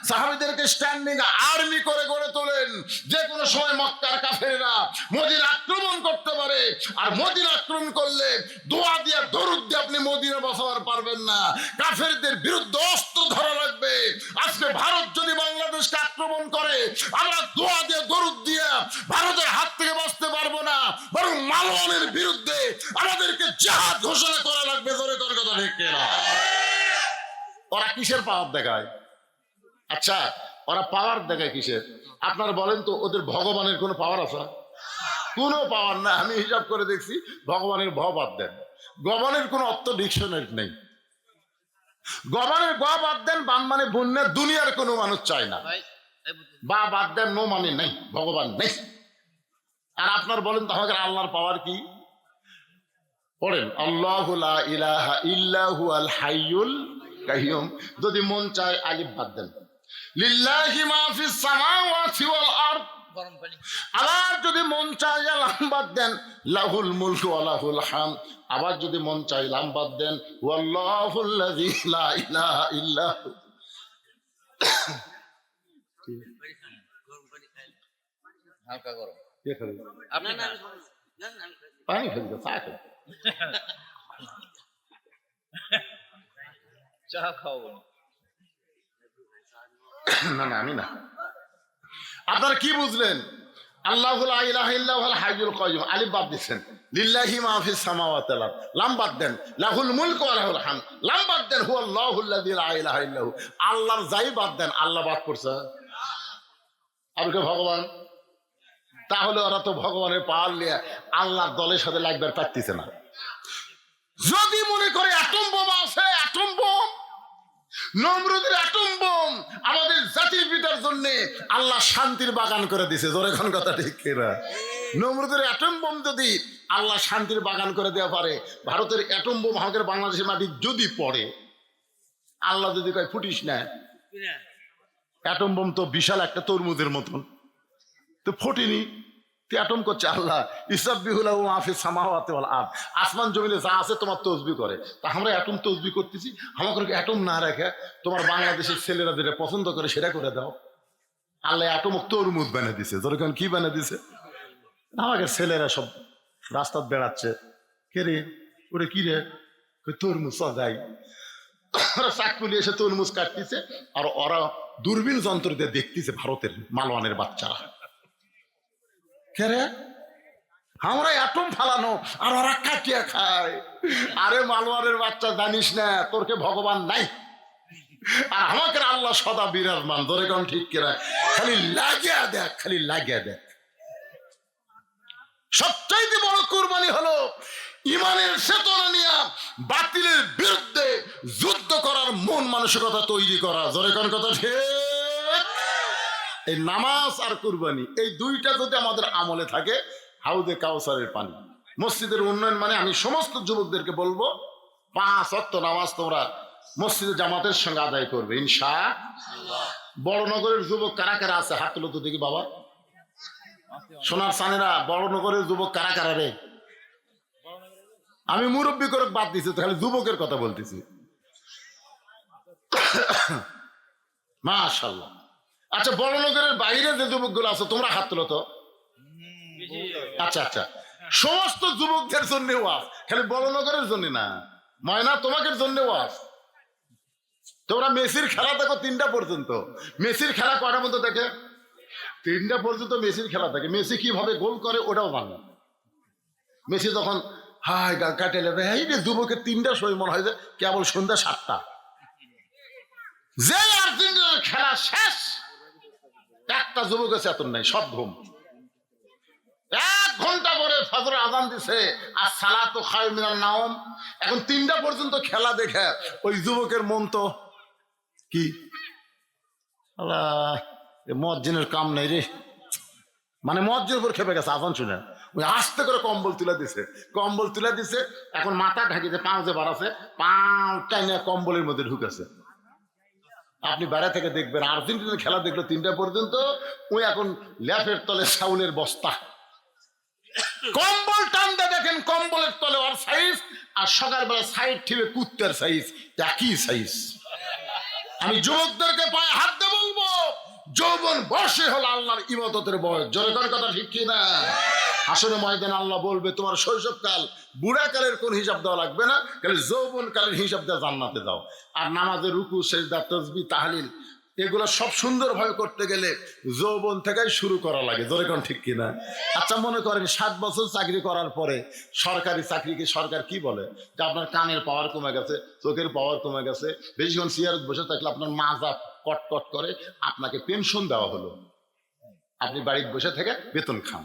সাহাবীদেরকে স্ট্যান্ডিং আর্মি করে গড়ে তোলেন। যে কোনো সময় মক্কার কাফেররা মদিনা আক্রমণ করতে পারে, আর মদিনা আক্রমণ করলে দোয়া দিয়ে দরুদ দিয়ে আপনি মদিনা বাঁচাবার পারবেন না। কাফেরদের বিরুদ্ধে অস্ত্র ধরা লাগবে। আজকে ভারত যদি বাংলাদেশকে আক্রমণ করে, আমরা দোয়া দিয়ে দরুদ দিয়ে ভারতের হাত থেকে বাঁচতে পারবো না, বরং মালওয়ানের বিরুদ্ধে আমাদেরকে জিহাদ ঘোষণা করা লাগবে। কথা ঠিক কিনা? ওরা কিসের পাওয়ার দেখায়? আচ্ছা, ওরা পাওয়ার দেখায় কিসের? আপনারা বলেন তো, ওদের ভগবানের কোনো পাওয়ার আছে? কোনো পাওয়ার না। আমি হিসাব করে দেখছি, ভগবানের ভ বাদ দেন, গবানের কোনো অর্থ ডিকশনারি নেই। গবানের গ বাদ দেন, বান মানে বন্যা, দুনিয়ার কোনো মানুষ চায় না। বা বাদ দেন, নো মানে নেই, ভগবান নেই। আর আপনার বলেন তো আমাদের আল্লাহর পাওয়ার কি? পড়েন আল্লাহু লা ইলাহা ইল্লা হুয়াল হাইয়ুল কাইয়ুম। যদি মন চায় আলিফ বাদ দেন, লিল্লাহি মা ফিস সামাওয়াতি ওয়াল আরদ। আবার যদি মন চায় লাম বাদ দেন, লাহুল মুলকু ওয়া লাহুল হামদ। আবার যদি মন চায় লাম বাদ দেন, ওয়াল্লাহুল্লাযী লা ইলাহা ইল্লা হু। হালকা গরম কে খাবে? আপনি না পানি খাবে, চা খাবে। চা খাওয়াবো না না, আমি না। আপনারা কি বুঝলেন? আল্লাহু লা ইলাহা ইল্লা হুয়াল হাইয়ুল কাইয়ুম, আলিফ বাদ দিচ্ছেন। লিল্লাহি মা ফিস সামাওয়াতি ওয়াল আরদ, লাম বাদ দেন। লাহুল মুলকু ওয়া লাহুল হামদ, লাম বাদ দেন। হুয়াল্লাহুল্লাযী লা ইলাহা ইল্লা হু, আল্লাহর যাই বাদ দেন, আল্লাহ বাদ করছে। আর কে ভগবান? তাহলে ওরা তো ভগবানের পাওয়ার নিয়ে আল্লাহর দলের সাথে লাগবার পারতেছে না। যদি মনে করে অ্যাটম বোম আছে, অ্যাটম বোম, নমরুদের অ্যাটম বোম আমাদের জাতির পিতার জন্য আল্লাহ শান্তির বাগান করে দিছে। জোরে কোন কথা ঠিক কিনা? নমরুদের অ্যাটম বোম যদি আল্লাহ শান্তির বাগান করে দেওয়া পারে, ভারতের অ্যাটম বোম আমাদের বাংলাদেশের মাটি যদি পড়ে, আল্লাহ যদি কয় ফুটিস না, অ্যাটম বোম তো বিশাল একটা তরমুজের মতন, তো ফোটেনি, অ্যাটম করছে আল্লাহ। ইসাব্বিহুলাহু মা ফিস সামাওয়াতি ওয়াল আরদ, আসমান জমিনে যা আছে তোমার তসবিহ করে। তা আমরা অ্যাটম তসবিহ করতেছি, আমাকে অ্যাটম না রেখে তোমার বাংলাদেশের ছেলেরা যেটা পছন্দ করে সেটা করে দাও। আল্লাহ অ্যাটম তরমুজ বানিয়ে দিছে। যেরকম কি বানিয়ে দিছে? আমাকে ছেলেরা সব রাস্তায় বেড়াচ্ছে, কে রে ওরে, কি রে? তরমুজ যাই। ওরা চাকুলি এসে তরমুজ কাটতেছে, আর ওরা দূরবীন যন্ত্র দিয়ে দেখতেছে ভারতের মালওয়ানের বাচ্চারা। আমরা অ্যাটম ফালানো আর ওরা কাটিয়া খায়। আরে মালওয়ারের বাচ্চা, জানিস না তোরকে ভগবান নাই, আর আমাকে আল্লাহ সদা বিরাজমান। ধরে কোন ঠিক কিনা? খালি লাগিয়া দেখ, খালি লাগিয়া দেখ। সবচাইতে বড় কুরবানি হলো ইমানের চেতনা নিয়ে বাতিলের বিরুদ্ধে যুদ্ধ করার মন মানসিকতা তৈরি করা। ধরে কোন কথা ঠিক? এই নামাজ আর কুরবানি, এই দুইটা যদি আমাদের আমলে থাকে, হাউদে কাউসারের পানি। মসজিদের উন্নয়ন মানে আমি সমস্ত যুবকদেরকে বলবো, 5 ওয়াক্ত নামাজ তোমরা মসজিদে জামাতের সঙ্গে আদায় করবে ইনশাআল্লাহ। বড়নগরের যুবক কারা কারা আছে? হাত তুলো তো দেখি বাবা। সোনার সানেরা, বড়নগরের যুবক কারা কারা রে? আমি মুরব্বী করে বাদ দিছি, তাহলে যুবকের কথা বলতেছি। মাশাআল্লাহ। আচ্ছা, বড়নগরের বাইরে যে যুবকগুলো আছে তোমরা হাত তুলো তো। আচ্ছা আচ্ছা, সমস্ত যুবকদের জন্য ওয়াজ, খালি বড়নগরের জন্য না। ময়না, তোমাকে জন্য ওয়াজ। তোমরা মেসির খেলা দেখো 3টা পর্যন্ত। মেসির খেলা কয়টা মতো দেখে? 3টা পর্যন্ত মেসির খেলা থাকে। মেসি কিভাবে গোল করে ওটাও ভালো। মেসি যখন হাই কাটে লেবে, এই রে যুবকের 3টার সময় মনে হয় যে কেবল সন্ধ্যা 7টা। যে আর্জেন্টিনার খেলা শেষ, একটা যুবক আছে এত নাই, সব ঘুম। 1 ঘন্টা পরে ফজর আজান দিছে, আর সালাতু খায়রুম মিনান নাওম। এখন 3টা পর্যন্ত খেলা দেখে ওই যুবকের মন তো কি, আল্লাহ মুয়াজ্জিনের কাম নাই রে, মানে মুয়াজ্জিনের উপর খেপে গেছে আজান শুনে। ওই আস্তে করে কম্বল তুলে দিছে, কম্বল তুলে দিছে। এখন মাথা ঢাকিতে পাও যে বাড়াছে, পাও টাইনে কম্বলের মধ্যে ঢুকেছে। আপনি বাইরে থেকে দেখবেন আর্জেন্টিনার খেলা দেখলো 3টা পর্যন্ত, ওই এখন ল্যাপের তলে চাউলের বস্তা, কম্বল টানতে দেখেন কম্বলের তলে ওর সাইজ, আর সকালবেলা সাইড ঠিবে কুত্তার সাইজ, একই সাইজ। আমি যুবকদেরকে পায়ে হাত দিয়ে বলবো, যৌবন বয়সে হলো আল্লাহর ইবাদতের বয়স। জোরে করে কথা ঠিক কি না? আসলে ময়দান আল্লাহ বলবে তোমার শৈশবকাল বুড়াকালের কোন হিসাব দেওয়া লাগবে না, খালি যৌবন কালের হিসাব দেওয়া জান্নাতে দাও। আর নামাজের রুকু, সেজদা, তাসবিহ, তাহলিল এগুলো সব সুন্দরভাবে করতে গেলে যৌবন থেকেই শুরু করা লাগে। জোরে কোন ঠিক কিনা? আচ্ছা মনে করেন 7 বছর চাকরি করার পরে সরকারি চাকরিকে সরকার কি বলে যে আপনার কানের পাওয়ার কমে গেছে, চোখের পাওয়ার কমে গেছে, বেশিক্ষণ চেয়ারে বসে থাকলে আপনার মাজা কটকট করে, আপনাকে পেনশন দেওয়া হলো, আপনি বাড়িতে বসে থেকে বেতন খান,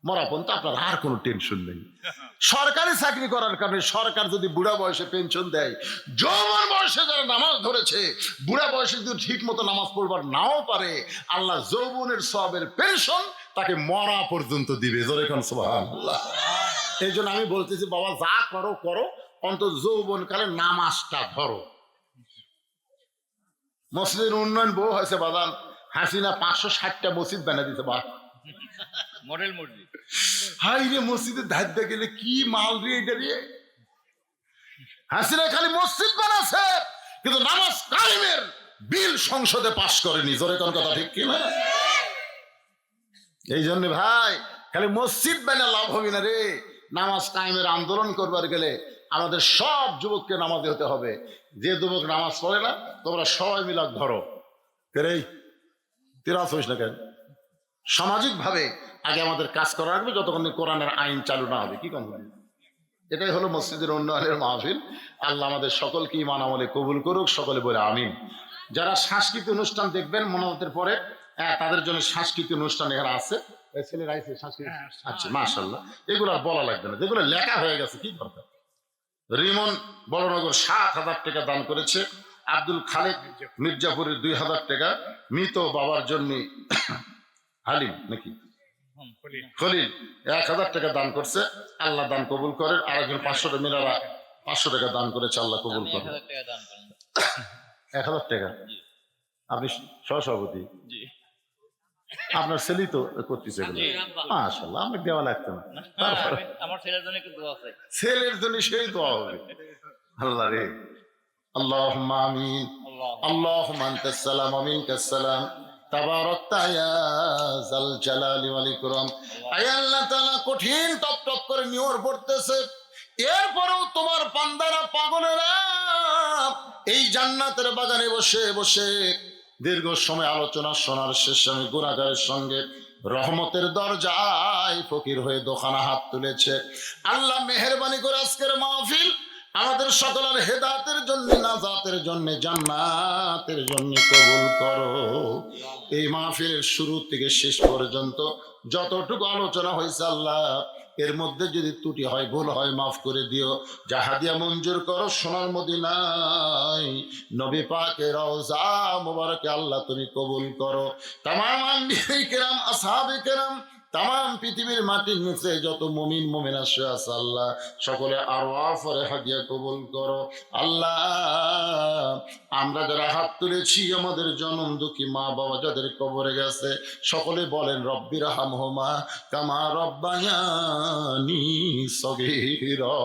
মরা পর্যন্ত আপনার আর কোনো টেনশন নেই। সরকারি চাকরি করার কারণে সরকার যদি বুড়া বয়সে পেনশন দেয়, যৌবন বয়সে যারা নামাজ ধরেছে বুড়া বয়সে যদি ঠিক মতো নামাজ পড়বার নাও পারে, আল্লাহ যৌবনের সওয়াবের পেনশন তাকে মরা পর্যন্ত দিবে। জোরে কোন সুবহানাল্লাহ। এই জন্য আমি বলতেছি বাবা, যা করো করো, অন্তত যৌবন কালে নামাজটা ধরো। মসজিদের উন্নয়ন বহু হয়েছে বাদান, হাসিনা 560টা মসজিদ বানিয়ে দিতে বা মডেল মসজিদ। হাই রে, মসজিদের ধার গেলে কি মাল রে এটা রে। হাসিনা খালি মসজিদ বানাচ্ছে কিন্তু নামাজ কায়েমের বিল সংসদে পাশ করেনি। জোরে কোন কথা ঠিক কি না? এই জন্য ভাই খালি মসজিদ বানিয়ে লাভ হবে না রে। নামাজ কায়েমের আন্দোলন করবার গেলে আমাদের সব যুবককে নামাজে হতে হবে। যে যুবক নামাজ পড়ে না তোমরা সবাই মিলাক ধরো। রে তিরাস হইস না কেন? সামাজিক ভাবে আগে আমাদের কাজ করা রাখবে যতক্ষণ কোরআনের আইন চালু না হবে। কি কম? এটাই হলো মসজিদের উন্নয়নের মাহফিল। আল্লাহ আমাদের সকলকে ঈমান আমলে কবুল করুক, সকলে বলে আমিন। যারা সাংস্কৃতিক অনুষ্ঠান দেখবেন মনোমতের পরে, তাদের জন্য সাংস্কৃতিক অনুষ্ঠান এখানে আছে। ছেলেরা আছে সাংস্কৃতিক, আচ্ছা মাশাআল্লাহ। এগুলো আর বলা লাগবে না, যেগুলো লেখা হয়ে গেছে কি দরকার। রিমন বড়নগর 7,000 টাকা দান করেছে। আব্দুল খালেক মির্জাপুরের 2,000 টাকা। মৃত বাবার জন্য হালিম নাকি খলিল 1,000 টাকা দান করছে। আল্লাহ দান কবুল করেন। আরেকজন 500 টাকা, মিনারা 500 টাকা দান করেছে। আল্লাহ কবুল করেন। 1,000 টাকা আপনি সহসভাপতি, আপনার ছেলেই তো করতেছে মাশাআল্লাহ, আমাকে দেওয়া লাগতো না। তারপরে আমার ছেলের জন্য একটু দোয়া আছে। ছেলের জন্য সেই দোয়া হবে। আল্লাহ রে, আল্লাহুম্মা আমিন। আল্লাহুম্মা আনতাস সালাম ওয়া মিনকাস সালাম, তাবারাকতা ইয়া যাল জালালি ওয়াল ইকরাম। আয় আল্লাহ তাআলা, কঠিন টপ টপ করে নিয়র পড়তেছে, এরপরেও তোমার বান্দারা পাগলেরা এই জান্নাতের বাগানে বসে বসে দীর্ঘ সময় আলোচনা শোনার শেষে আমি গুনাহগারের সঙ্গে রহমতের দরজায় ফকির হয়ে দোকানে হাত তুলেছে। আল্লাহ মেহেরবানি করে আজকের মাহফিল আমাদের সকলের হেদায়েতের জন্য, নাজাতের জন্য, জান্নাতের জন্য কবুল করো। এই মাহফিলের শুরু থেকে শেষ পর্যন্ত যতটুকু আলোচনা হয়েছে আল্লাহ, এর মধ্যে যদি ত্রুটি হয়, ভুল হয়, মাফ করে দিও। যা হাদিয়া মঞ্জুর করো সোনার মদিনায় নবী পাকের রওজা মুবারকে আল্লাহ তুমি কবুল করো। তামাম আম্বিয়ায়ে কেরাম, আসহাবে কেরাম, তামাম পৃথিবীর মাটির নিচে যত মুমিন মুমিনা শুয়ে আছে আল্লাহ, সকলে আরওয়াফের হাদিয়া কবুল করো। আল্লাহ আমরা যারা হাত তুলেছি, আমাদের জনম দুঃখী মা বাবা যাদের কবরে গেছে, সকলে বলেন রব্বির হামহুমা কামা রব্বায়ানি সগীরা।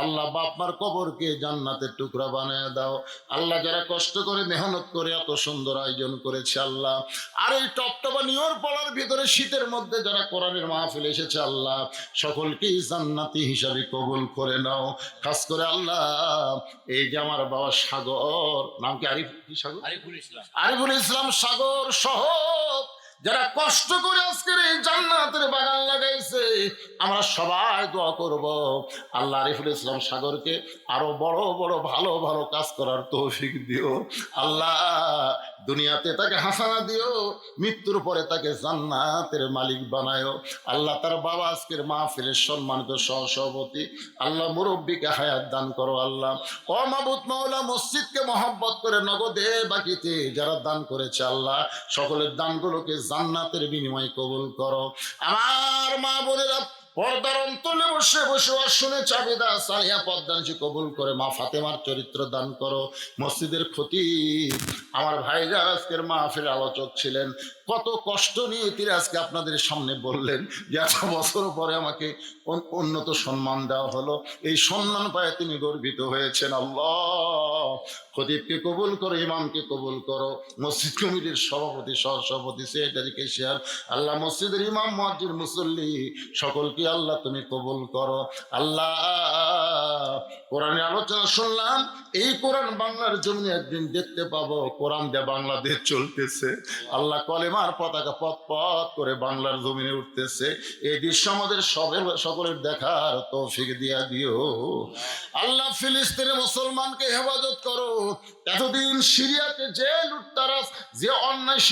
আল্লাহ বাপ মার কবরকে জান্নাতের টুকরা বানায় দাও। আল্লাহ যারা কষ্ট করে মেহনত করে এত সুন্দর আয়োজন করেছে আল্লাহ, আর এই টপটপা নিয়র পড়ার ভিতরে শীতের মধ্যে যারা কোরআনের মাহফিল এসেছে আল্লাহ, সকলকেই জান্নাতি হিসাবে কবুল করে নাও। খাস করে আল্লাহ এই যে আমার বাবা সাগর, নাম কি আরিফুল ইসলাম, আরিফুল ইসলাম সাগর সহ যারা কষ্ট করে আজকের এই জান্নাতের বাগান লাগাইছে, আমরা সবাই দোয়া করব আল্লাহ আরিফুল ইসলাম সাগরকে আরো বড় বড় ভালো ভালো কাজ করার তৌফিক দিও। আল্লাহ দুনিয়াতে তাকে হাসানা দিও, মৃত্যুর পরে তাকে জান্নাতের মালিক বানায়ো। আল্লাহ তার বাবা আজকের মাহফিলের সম্মানিত সহসভাপতি, আল্লাহ মুরব্বীকে হায়াত দান করো। আল্লাহ ও মাবুদ মাওলা, মসজিদকে মহব্বত করে নগদে বাকিতে যারা দান করেছে আল্লাহ, সকলের দানগুলোকে জান্নাতের বিনিময়ে কবুল করো। আমার মা বোনেরা পর্দার অন্তলে বসে বসে ওয়াজ শুনে চাবিদা সালিয়া পদ্মানসি কবুল করে মা ফাতেমার চরিত্র দান করো। মসজিদের খতিব আমার ভাইজান আজকের মাহফিল আলোচক ছিলেন, কত কষ্ট নিয়ে তিনি আজকে আপনাদের সামনে বললেন যে এত বছর পরে আমাকে উন্নত সম্মান দেওয়া হলো। এই সম্মান পায় তিনি গর্বিত হয়েছেন। আল্লাহ খতিবকে কবুল করো, ইমামকে কবুল করো, মসজিদ কমিটির সভাপতি, সহসভাপতি, সেক্রেটারি, কেশিয়ার, আল্লাহ মসজিদের ইমাম, মুয়াজ্জিন, মুসল্লি সকলকে আল্লাহ তুমি কবুল করো। আল্লাহ কোরআনের আলোচনা শুনলাম, এই কোরআন বাংলার জমিনে একদিন দেখতে পাবো। কোরআন দিয়ে বাংলাদেশ চলতেছে, আল্লাহ কলেমার পতাকা পথ পথ করে বাংলার জমিনে উঠতেছে। এই দৃশ্য আমাদের সকলের দেখার তৌফিক দিয়া দিও। আল্লাহ ফিলিস্তিনের মুসলমানকে হেফাজত করো। এতদিন সিরিয়াকে যে লুটতারাস, যে অন্যায়